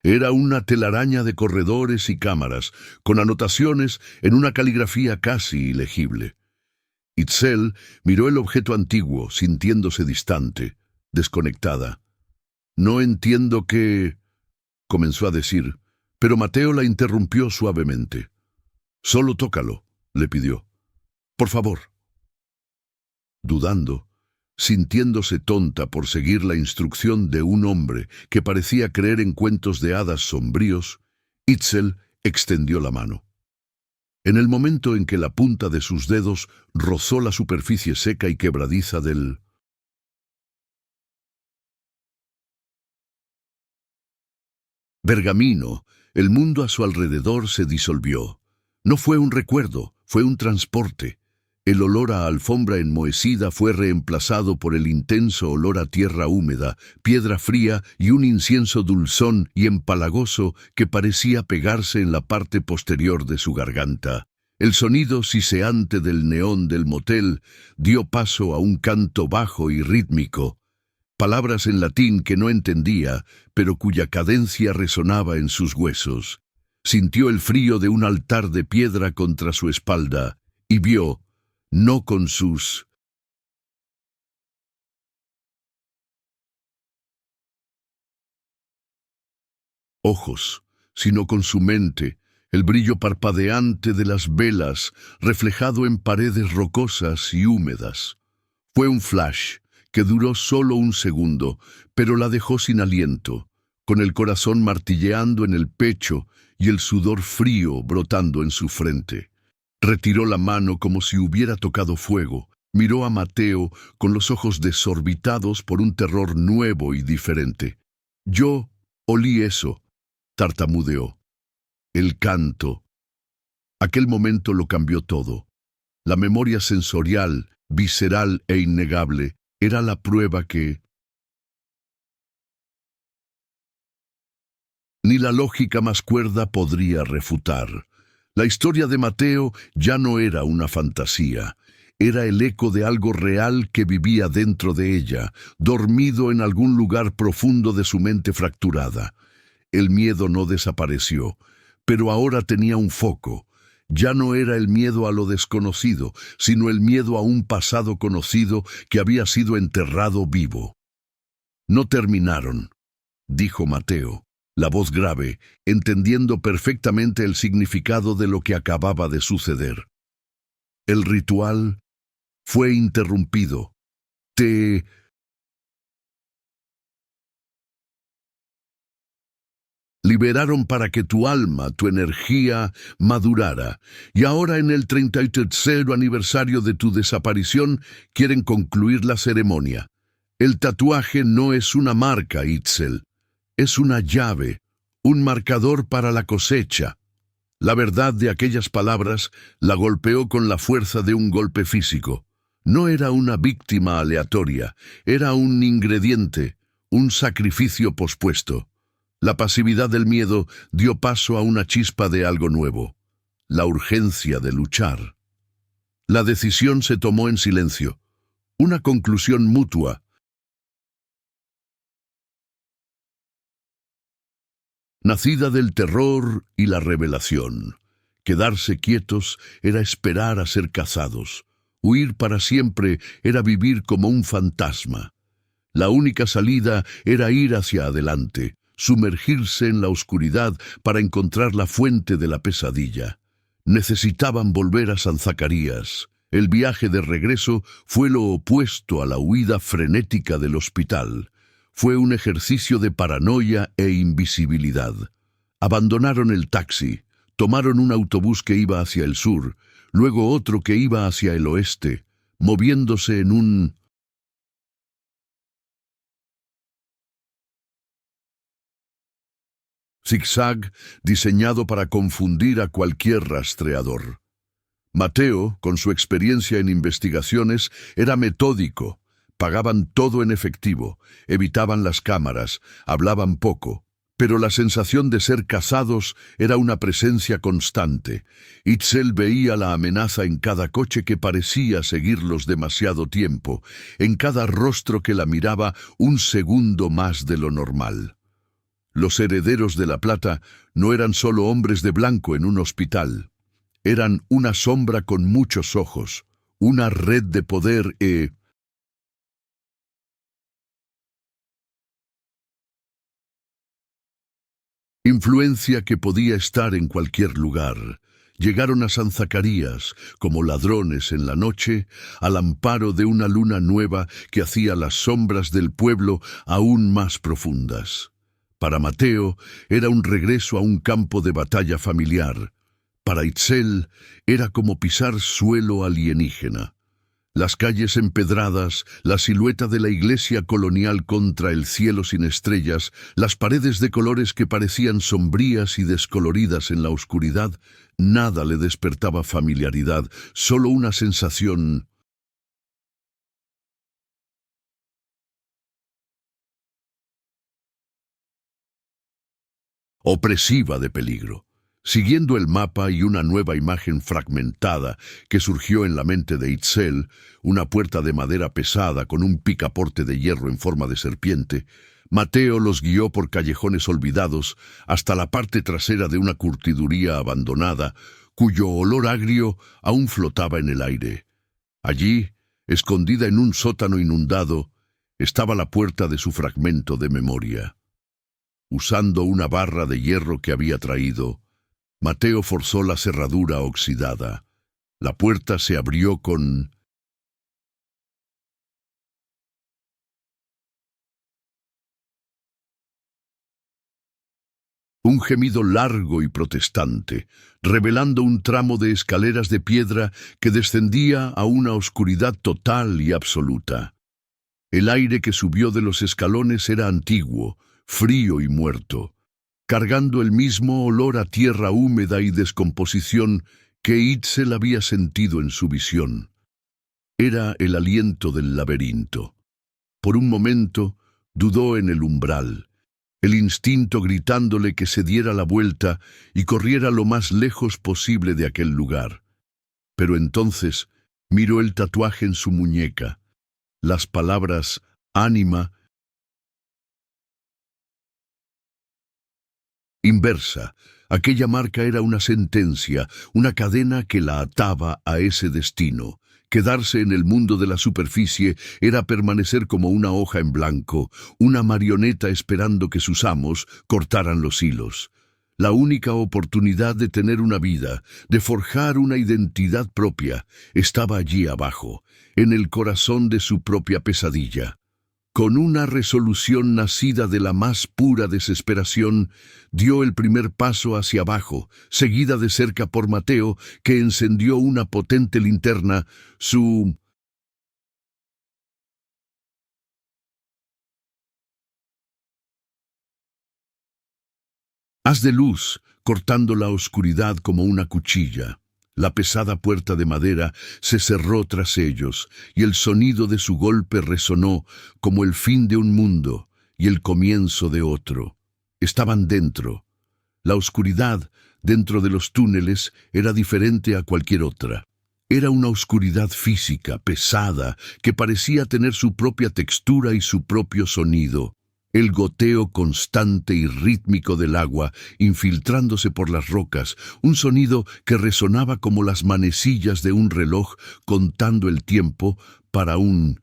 era una telaraña de corredores y cámaras, con anotaciones en una caligrafía casi ilegible. Itzel miró el objeto antiguo, sintiéndose distante, desconectada. «No entiendo qué», comenzó a decir, pero Mateo la interrumpió suavemente. «Solo tócalo», le pidió. «Por favor». Dudando, sintiéndose tonta por seguir la instrucción de un hombre que parecía creer en cuentos de hadas sombríos, Itzel extendió la mano. En el momento en que la punta de sus dedos rozó la superficie seca y quebradiza del pergamino, el mundo a su alrededor se disolvió. No fue un recuerdo, fue un transporte. El olor a alfombra enmohecida fue reemplazado por el intenso olor a tierra húmeda, piedra fría y un incienso dulzón y empalagoso que parecía pegarse en la parte posterior de su garganta. El sonido siseante del neón del motel dio paso a un canto bajo y rítmico, palabras en latín que no entendía, pero cuya cadencia resonaba en sus huesos. Sintió el frío de un altar de piedra contra su espalda y vio, no con sus ojos, sino con su mente, el brillo parpadeante de las velas reflejado en paredes rocosas y húmedas. Fue un flash que duró solo un segundo, pero la dejó sin aliento, con el corazón martilleando en el pecho y el sudor frío brotando en su frente. Retiró la mano como si hubiera tocado fuego, miró a Mateo con los ojos desorbitados por un terror nuevo y diferente. «Yo olí eso», tartamudeó. El canto. Aquel momento lo cambió todo. La memoria sensorial, visceral e innegable, era la prueba que ni la lógica más cuerda podría refutar. La historia de Mateo ya no era una fantasía. Era el eco de algo real que vivía dentro de ella, dormido en algún lugar profundo de su mente fracturada. El miedo no desapareció, pero ahora tenía un foco. Ya no era el miedo a lo desconocido, sino el miedo a un pasado conocido que había sido enterrado vivo. «No terminaron», dijo Mateo, la voz grave, entendiendo perfectamente el significado de lo que acababa de suceder. «El ritual fue interrumpido. Te liberaron para que tu alma, tu energía, madurara. Y ahora en el 33º aniversario de tu desaparición quieren concluir la ceremonia. El tatuaje no es una marca, Itzel. Es una llave, un marcador para la cosecha». La verdad de aquellas palabras la golpeó con la fuerza de un golpe físico. No era una víctima aleatoria, era un ingrediente, un sacrificio pospuesto. La pasividad del miedo dio paso a una chispa de algo nuevo, la urgencia de luchar. La decisión se tomó en silencio, una conclusión mutua. Nacida del terror y la revelación. Quedarse quietos era esperar a ser cazados. Huir para siempre era vivir como un fantasma. La única salida era ir hacia adelante, sumergirse en la oscuridad para encontrar la fuente de la pesadilla. Necesitaban volver a San Zacarías. El viaje de regreso fue lo opuesto a la huida frenética del hospital. Fue un ejercicio de paranoia e invisibilidad. Abandonaron el taxi, tomaron un autobús que iba hacia el sur, luego otro que iba hacia el oeste, moviéndose en un zigzag diseñado para confundir a cualquier rastreador. Mateo, con su experiencia en investigaciones, era metódico. Pagaban todo en efectivo, evitaban las cámaras, hablaban poco. Pero la sensación de ser cazados era una presencia constante. Itzel veía la amenaza en cada coche que parecía seguirlos demasiado tiempo, en cada rostro que la miraba un segundo más de lo normal. Los herederos de la plata no eran solo hombres de blanco en un hospital. Eran una sombra con muchos ojos, una red de poder influencia que podía estar en cualquier lugar. Llegaron a San Zacarías, como ladrones en la noche, al amparo de una luna nueva que hacía las sombras del pueblo aún más profundas. Para Mateo era un regreso a un campo de batalla familiar. Para Itzel era como pisar suelo alienígena. Las calles empedradas, la silueta de la iglesia colonial contra el cielo sin estrellas, las paredes de colores que parecían sombrías y descoloridas en la oscuridad, nada le despertaba familiaridad, solo una sensación opresiva de peligro. Siguiendo el mapa y una nueva imagen fragmentada que surgió en la mente de Itzel, una puerta de madera pesada con un picaporte de hierro en forma de serpiente, Mateo los guió por callejones olvidados hasta la parte trasera de una curtiduría abandonada, cuyo olor agrio aún flotaba en el aire. Allí, escondida en un sótano inundado, estaba la puerta de su fragmento de memoria. Usando una barra de hierro que había traído, Mateo forzó la cerradura oxidada. La puerta se abrió con un gemido largo y protestante, revelando un tramo de escaleras de piedra que descendía a una oscuridad total y absoluta. El aire que subió de los escalones era antiguo, frío y muerto, cargando el mismo olor a tierra húmeda y descomposición que Itzel había sentido en su visión. Era el aliento del laberinto. Por un momento dudó en el umbral. el instinto gritándole que se diera la vuelta y corriera lo más lejos posible de aquel lugar. Pero entonces miró el tatuaje en su muñeca, las palabras ánima inversa. Aquella marca era una sentencia, una cadena que la ataba a ese destino. Quedarse en el mundo de la superficie era permanecer como una hoja en blanco, una marioneta esperando que sus amos cortaran los hilos. La única oportunidad de tener una vida, de forjar una identidad propia, estaba allí abajo, en el corazón de su propia pesadilla. Con una resolución nacida de la más pura desesperación, dio el primer paso hacia abajo, seguida de cerca por Mateo, que encendió una potente linterna, su haz de luz, cortando la oscuridad como una cuchilla. La pesada puerta de madera se cerró tras ellos, y el sonido de su golpe resonó como el fin de un mundo y el comienzo de otro. Estaban dentro. La oscuridad, dentro de los túneles, era diferente a cualquier otra. Era una oscuridad física, pesada, que parecía tener su propia textura y su propio sonido. El goteo constante y rítmico del agua infiltrándose por las rocas, un sonido que resonaba como las manecillas de un reloj contando el tiempo para un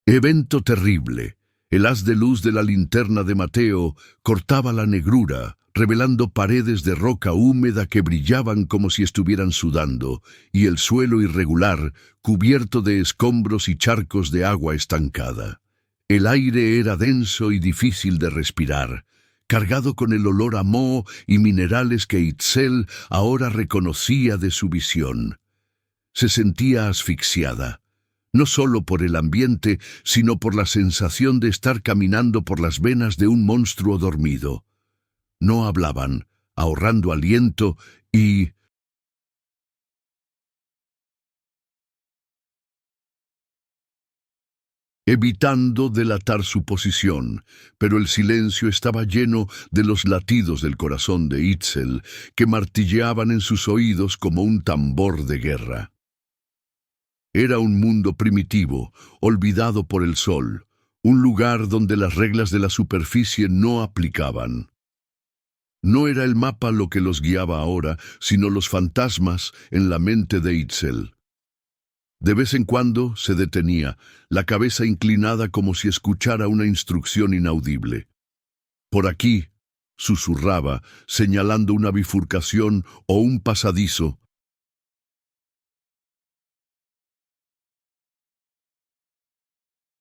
evento terrible. El haz de luz de la linterna de Mateo cortaba la negrura, revelando paredes de roca húmeda que brillaban como si estuvieran sudando, y el suelo irregular, cubierto de escombros y charcos de agua estancada. El aire era denso y difícil de respirar, cargado con el olor a moho y minerales que Itzel ahora reconocía de su visión. Se sentía asfixiada, no solo por el ambiente, sino por la sensación de estar caminando por las venas de un monstruo dormido. No hablaban, ahorrando aliento y evitando delatar su posición, pero el silencio estaba lleno de los latidos del corazón de Itzel, que martilleaban en sus oídos como un tambor de guerra. Era un mundo primitivo, olvidado por el sol, un lugar donde las reglas de la superficie no aplicaban. No era el mapa lo que los guiaba ahora, sino los fantasmas en la mente de Itzel. De vez en cuando se detenía, la cabeza inclinada como si escuchara una instrucción inaudible. Por aquí, susurraba, señalando una bifurcación o un pasadizo.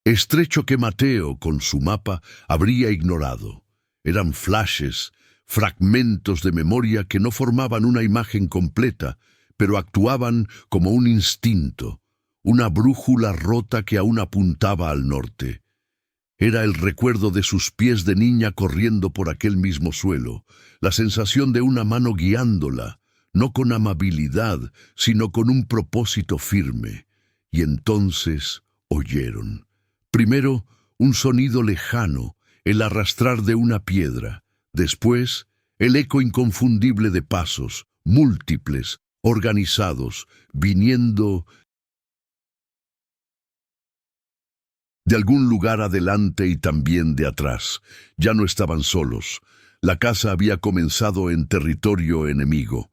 Estrecho que Mateo, con su mapa, habría ignorado. Eran flashes, fragmentos de memoria que no formaban una imagen completa, pero actuaban como un instinto, una brújula rota que aún apuntaba al norte. Era el recuerdo de sus pies de niña corriendo por aquel mismo suelo, la sensación de una mano guiándola, no con amabilidad, sino con un propósito firme. Y entonces oyeron. Primero, un sonido lejano, el arrastrar de una piedra. Después, el eco inconfundible de pasos, múltiples, organizados, viniendo de algún lugar adelante y también de atrás. Ya no estaban solos. La casa había comenzado en territorio enemigo.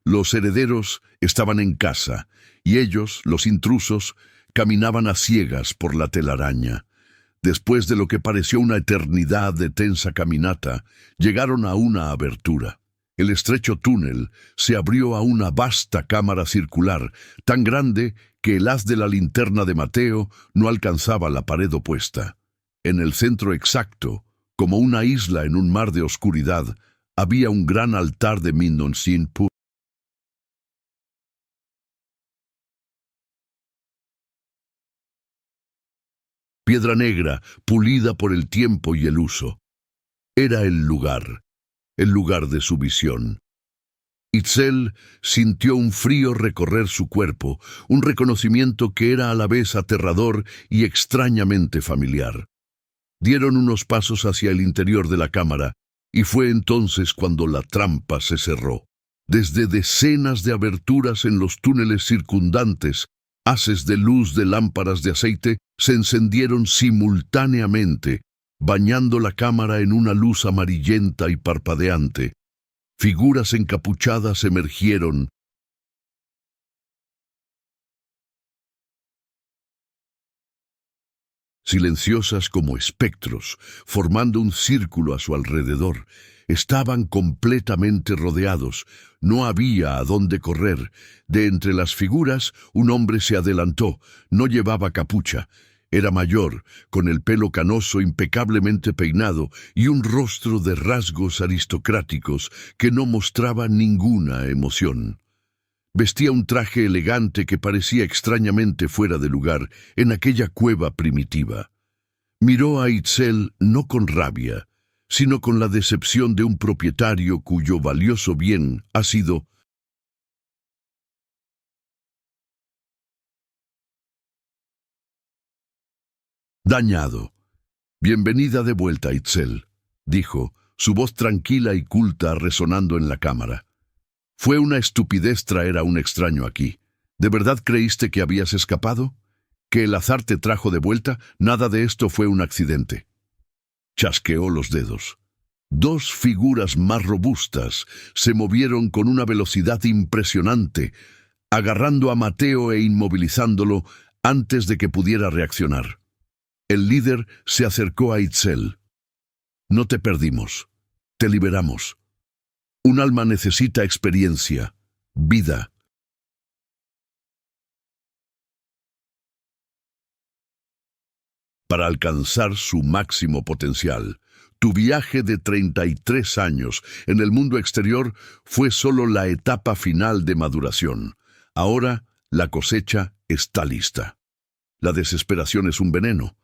Los herederos estaban en casa, y ellos, los intrusos, caminaban a ciegas por la telaraña. Después de lo que pareció una eternidad de tensa caminata, llegaron a una abertura. El estrecho túnel se abrió a una vasta cámara circular, tan grande que el haz de la linterna de Mateo no alcanzaba la pared opuesta. En el centro exacto, como una isla en un mar de oscuridad, había un gran altar de Minnon-Sin-Pu. Piedra negra, pulida por el tiempo y el uso. Era el lugar de su visión. Itzel sintió un frío recorrer su cuerpo, un reconocimiento que era a la vez aterrador y extrañamente familiar. Dieron unos pasos hacia el interior de la cámara, y fue entonces cuando la trampa se cerró. Desde decenas de aberturas en los túneles circundantes, haces de luz de lámparas de aceite se encendieron simultáneamente, bañando la cámara en una luz amarillenta y parpadeante. Figuras encapuchadas emergieron, silenciosas como espectros, formando un círculo a su alrededor. Estaban completamente rodeados. No había a dónde correr. De entre las figuras, un hombre se adelantó. No llevaba capucha. Era mayor, con el pelo canoso impecablemente peinado y un rostro de rasgos aristocráticos que no mostraba ninguna emoción. Vestía un traje elegante que parecía extrañamente fuera de lugar en aquella cueva primitiva. Miró a Itzel no con rabia, sino con la decepción de un propietario cuyo valioso bien ha sido dañado. «Bienvenida de vuelta, Itzel», dijo, su voz tranquila y culta resonando en la cámara. «Fue una estupidez traer a un extraño aquí. ¿De verdad creíste que habías escapado? ¿Que el azar te trajo de vuelta? Nada de esto fue un accidente». Chasqueó los dedos. Dos figuras más robustas se movieron con una velocidad impresionante, agarrando a Mateo e inmovilizándolo antes de que pudiera reaccionar. El líder se acercó a Itzel. «No te perdimos. Te liberamos. Un alma necesita experiencia, vida». Para alcanzar su máximo potencial. Tu viaje de 33 años en el mundo exterior fue solo la etapa final de maduración. Ahora la cosecha está lista. La desesperación es un veneno,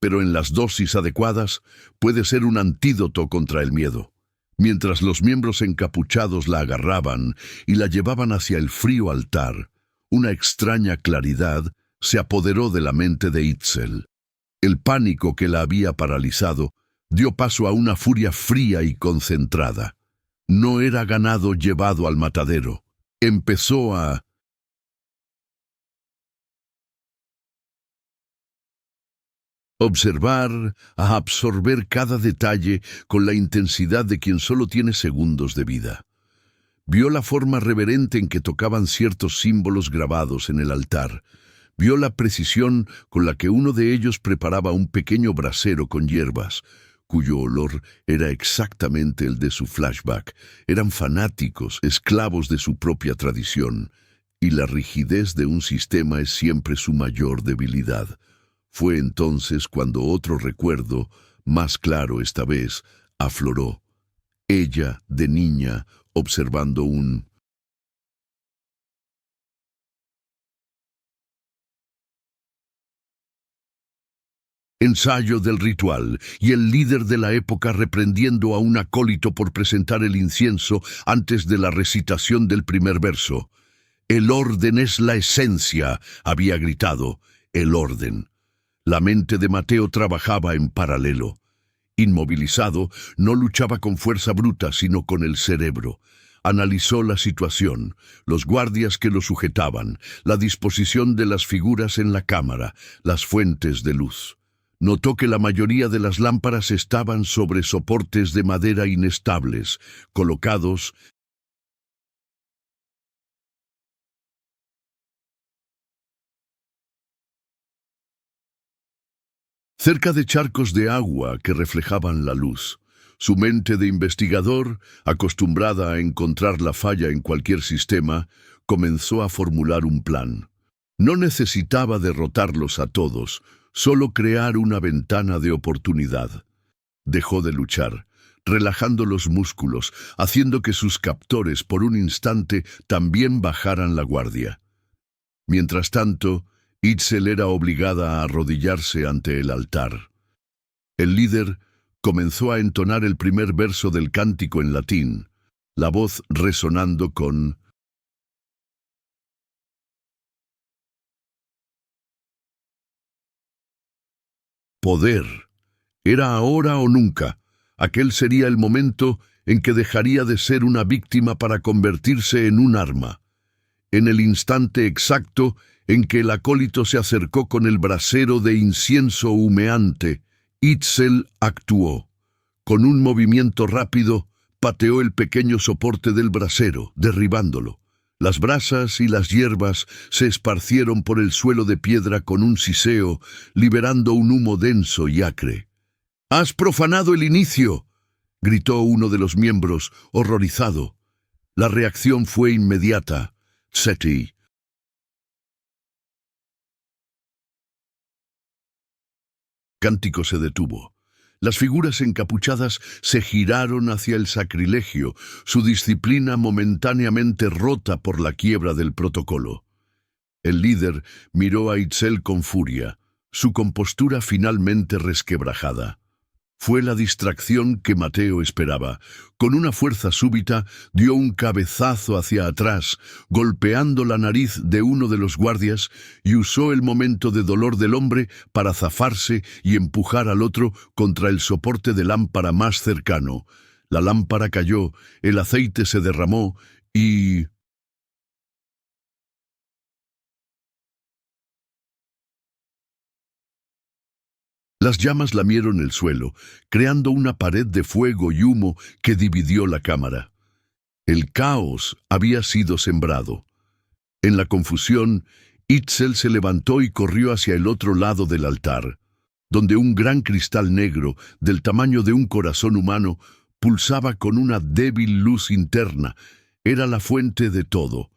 pero en las dosis adecuadas puede ser un antídoto contra el miedo. Mientras los miembros encapuchados la agarraban y la llevaban hacia el frío altar, una extraña claridad se apoderó de la mente de Itzel. El pánico que la había paralizado dio paso a una furia fría y concentrada. No era ganado llevado al matadero. Empezó a observar, a absorber cada detalle con la intensidad de quien solo tiene segundos de vida. Vio la forma reverente en que tocaban ciertos símbolos grabados en el altar. Vio la precisión con la que uno de ellos preparaba un pequeño brasero con hierbas, cuyo olor era exactamente el de su flashback. Eran fanáticos, esclavos de su propia tradición, y la rigidez de un sistema es siempre su mayor debilidad. Fue entonces cuando otro recuerdo, más claro esta vez, afloró. Ella, de niña, observando un ensayo del ritual, y el líder de la época reprendiendo a un acólito por presentar el incienso antes de la recitación del primer verso. «El orden es la esencia», había gritado, «el orden». La mente de Mateo trabajaba en paralelo. Inmovilizado, no luchaba con fuerza bruta, sino con el cerebro. Analizó la situación, los guardias que lo sujetaban, la disposición de las figuras en la cámara, las fuentes de luz. Notó que la mayoría de las lámparas estaban sobre soportes de madera inestables, colocados cerca de charcos de agua que reflejaban la luz. Su mente de investigador, acostumbrada a encontrar la falla en cualquier sistema, comenzó a formular un plan. No necesitaba derrotarlos a todos, solo crear una ventana de oportunidad. Dejó de luchar, relajando los músculos, haciendo que sus captores por un instante también bajaran la guardia. Mientras tanto, Itzel era obligada a arrodillarse ante el altar. El líder comenzó a entonar el primer verso del cántico en latín. la voz resonando con poder. Era ahora o nunca. Aquel sería el momento en que dejaría de ser una víctima para convertirse en un arma. En el instante exacto en que el acólito se acercó con el brasero de incienso humeante, Itzel actuó. Con un movimiento rápido, pateó el pequeño soporte del brasero, derribándolo. Las brasas y las hierbas se esparcieron por el suelo de piedra con un siseo, liberando un humo denso y acre. «¡Has profanado el inicio!», gritó uno de los miembros, horrorizado. La reacción fue inmediata. Seti. Cántico se detuvo. Las figuras encapuchadas se giraron hacia el sacrilegio, su disciplina momentáneamente rota por la quiebra del protocolo. El líder miró a Itzel con furia, su compostura finalmente resquebrajada. Fue la distracción que Mateo esperaba. Con una fuerza súbita, dio un cabezazo hacia atrás, golpeando la nariz de uno de los guardias, y usó el momento de dolor del hombre para zafarse y empujar al otro contra el soporte de lámpara más cercano. La lámpara cayó, el aceite se derramó y... Las llamas lamieron el suelo, creando una pared de fuego y humo que dividió la cámara. El caos había sido sembrado. En la confusión, Itzel se levantó y corrió hacia el otro lado del altar, donde un gran cristal negro, del tamaño de un corazón humano, pulsaba con una débil luz interna. Era la fuente de todo.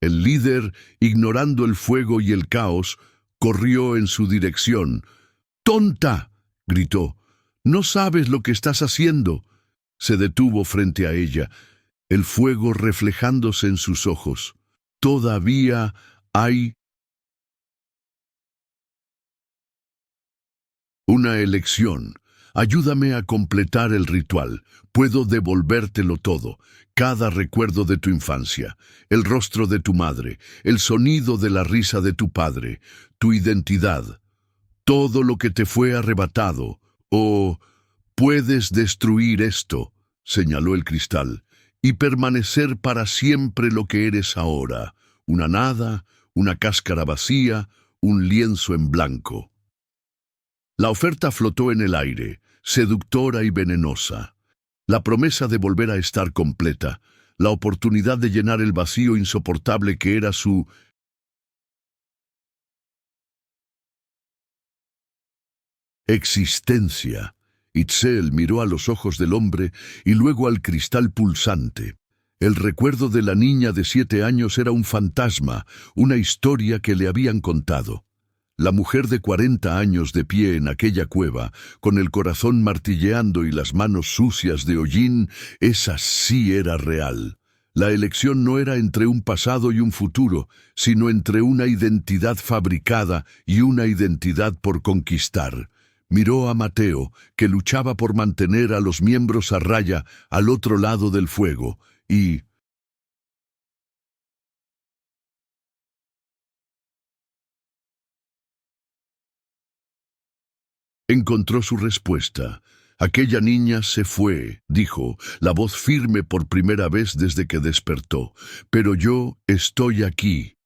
El líder, ignorando el fuego y el caos, corrió en su dirección. «¡Tonta!», gritó. «No sabes lo que estás haciendo». Se detuvo frente a ella, el fuego reflejándose en sus ojos. «Todavía hay una elección. Ayúdame a completar el ritual. Puedo devolvértelo todo. Cada recuerdo de tu infancia, el rostro de tu madre, el sonido de la risa de tu padre, tu identidad. Todo lo que te fue arrebatado, o puedes destruir esto», señaló el cristal, «y permanecer para siempre lo que eres ahora, una nada, una cáscara vacía, un lienzo en blanco». La oferta flotó en el aire, seductora y venenosa. La promesa de volver a estar completa, la oportunidad de llenar el vacío insoportable que era su existencia. Itzel miró a los ojos del hombre y luego al cristal pulsante. El recuerdo de la niña de 7 años era un fantasma, una historia que le habían contado. La mujer de 40 años de pie en aquella cueva, con el corazón martilleando y las manos sucias de hollín, esa sí era real. La elección no era entre un pasado y un futuro, sino entre una identidad fabricada y una identidad por conquistar. Miró a Mateo, que luchaba por mantener a los miembros a raya al otro lado del fuego, y encontró su respuesta. «Aquella niña se fue», dijo, la voz firme por primera vez desde que despertó, «pero yo estoy aquí».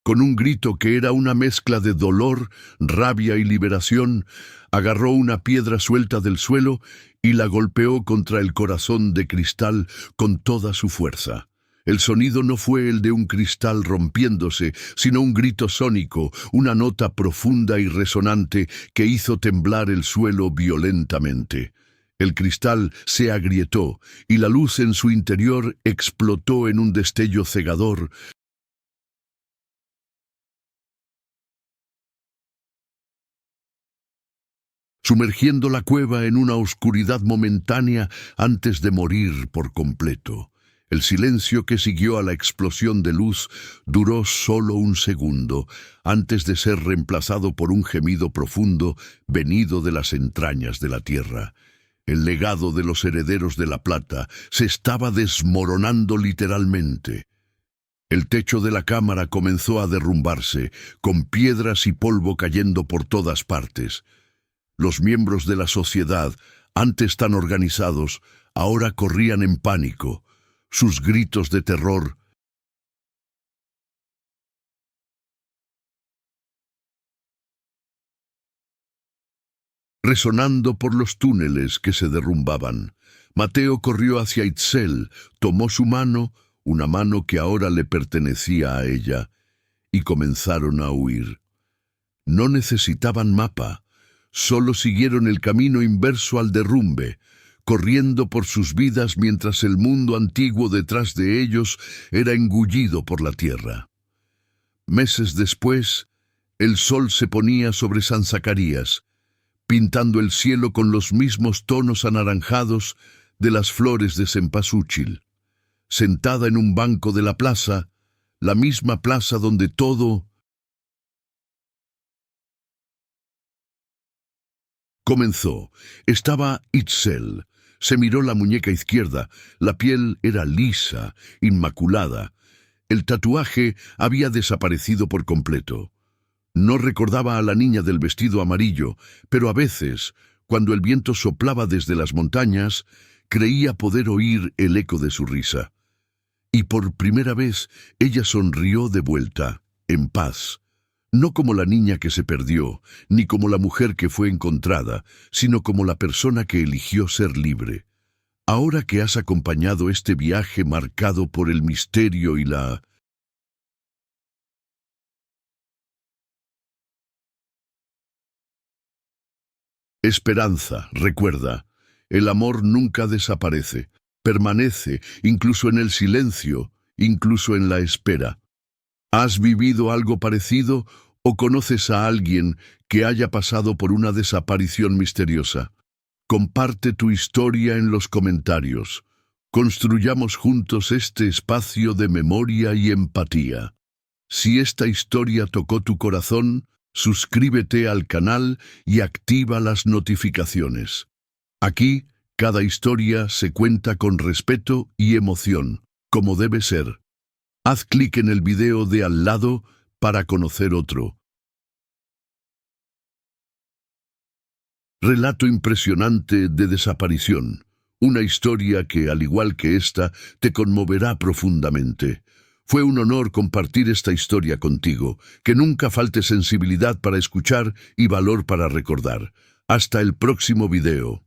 Con un grito que era una mezcla de dolor, rabia y liberación, agarró una piedra suelta del suelo y la golpeó contra el corazón de cristal con toda su fuerza. El sonido no fue el de un cristal rompiéndose, sino un grito sónico, una nota profunda y resonante que hizo temblar el suelo violentamente. El cristal se agrietó y la luz en su interior explotó en un destello cegador, sumergiendo la cueva en una oscuridad momentánea antes de morir por completo. El silencio que siguió a la explosión de luz duró solo un segundo, antes de ser reemplazado por un gemido profundo venido de las entrañas de la tierra. El legado de los herederos de la plata se estaba desmoronando literalmente. El techo de la cámara comenzó a derrumbarse, con piedras y polvo cayendo por todas partes. Los miembros de la sociedad, antes tan organizados, ahora corrían en pánico. Sus gritos de terror resonando por los túneles que se derrumbaban. Mateo corrió hacia Itzel, tomó su mano, una mano que ahora le pertenecía a ella, y comenzaron a huir. No necesitaban mapa, solo siguieron el camino inverso al derrumbe, corriendo por sus vidas mientras el mundo antiguo detrás de ellos era engullido por la tierra. Meses después, el sol se ponía sobre San Zacarías, pintando el cielo con los mismos tonos anaranjados de las flores de cempasúchil. Sentada en un banco de la plaza, la misma plaza donde todo comenzó, estaba Itzel. Se miró la muñeca izquierda, la piel era lisa, inmaculada. El tatuaje había desaparecido por completo. No recordaba a la niña del vestido amarillo, pero a veces, cuando el viento soplaba desde las montañas, creía poder oír el eco de su risa. Y por primera vez ella sonrió de vuelta, en paz. No como la niña que se perdió, ni como la mujer que fue encontrada, sino como la persona que eligió ser libre. Ahora que has acompañado este viaje marcado por el misterio y la esperanza, recuerda, el amor nunca desaparece, permanece incluso en el silencio, incluso en la espera. ¿Has vivido algo parecido o conoces a alguien que haya pasado por una desaparición misteriosa? Comparte tu historia en los comentarios. Construyamos juntos este espacio de memoria y empatía. Si esta historia tocó tu corazón, suscríbete al canal y activa las notificaciones. Aquí, cada historia se cuenta con respeto y emoción, como debe ser. Haz clic en el video de al lado para conocer otro. Relato impresionante de desaparición. Una historia que, al igual que esta, te conmoverá profundamente. Fue un honor compartir esta historia contigo. Que nunca falte sensibilidad para escuchar y valor para recordar. Hasta el próximo video.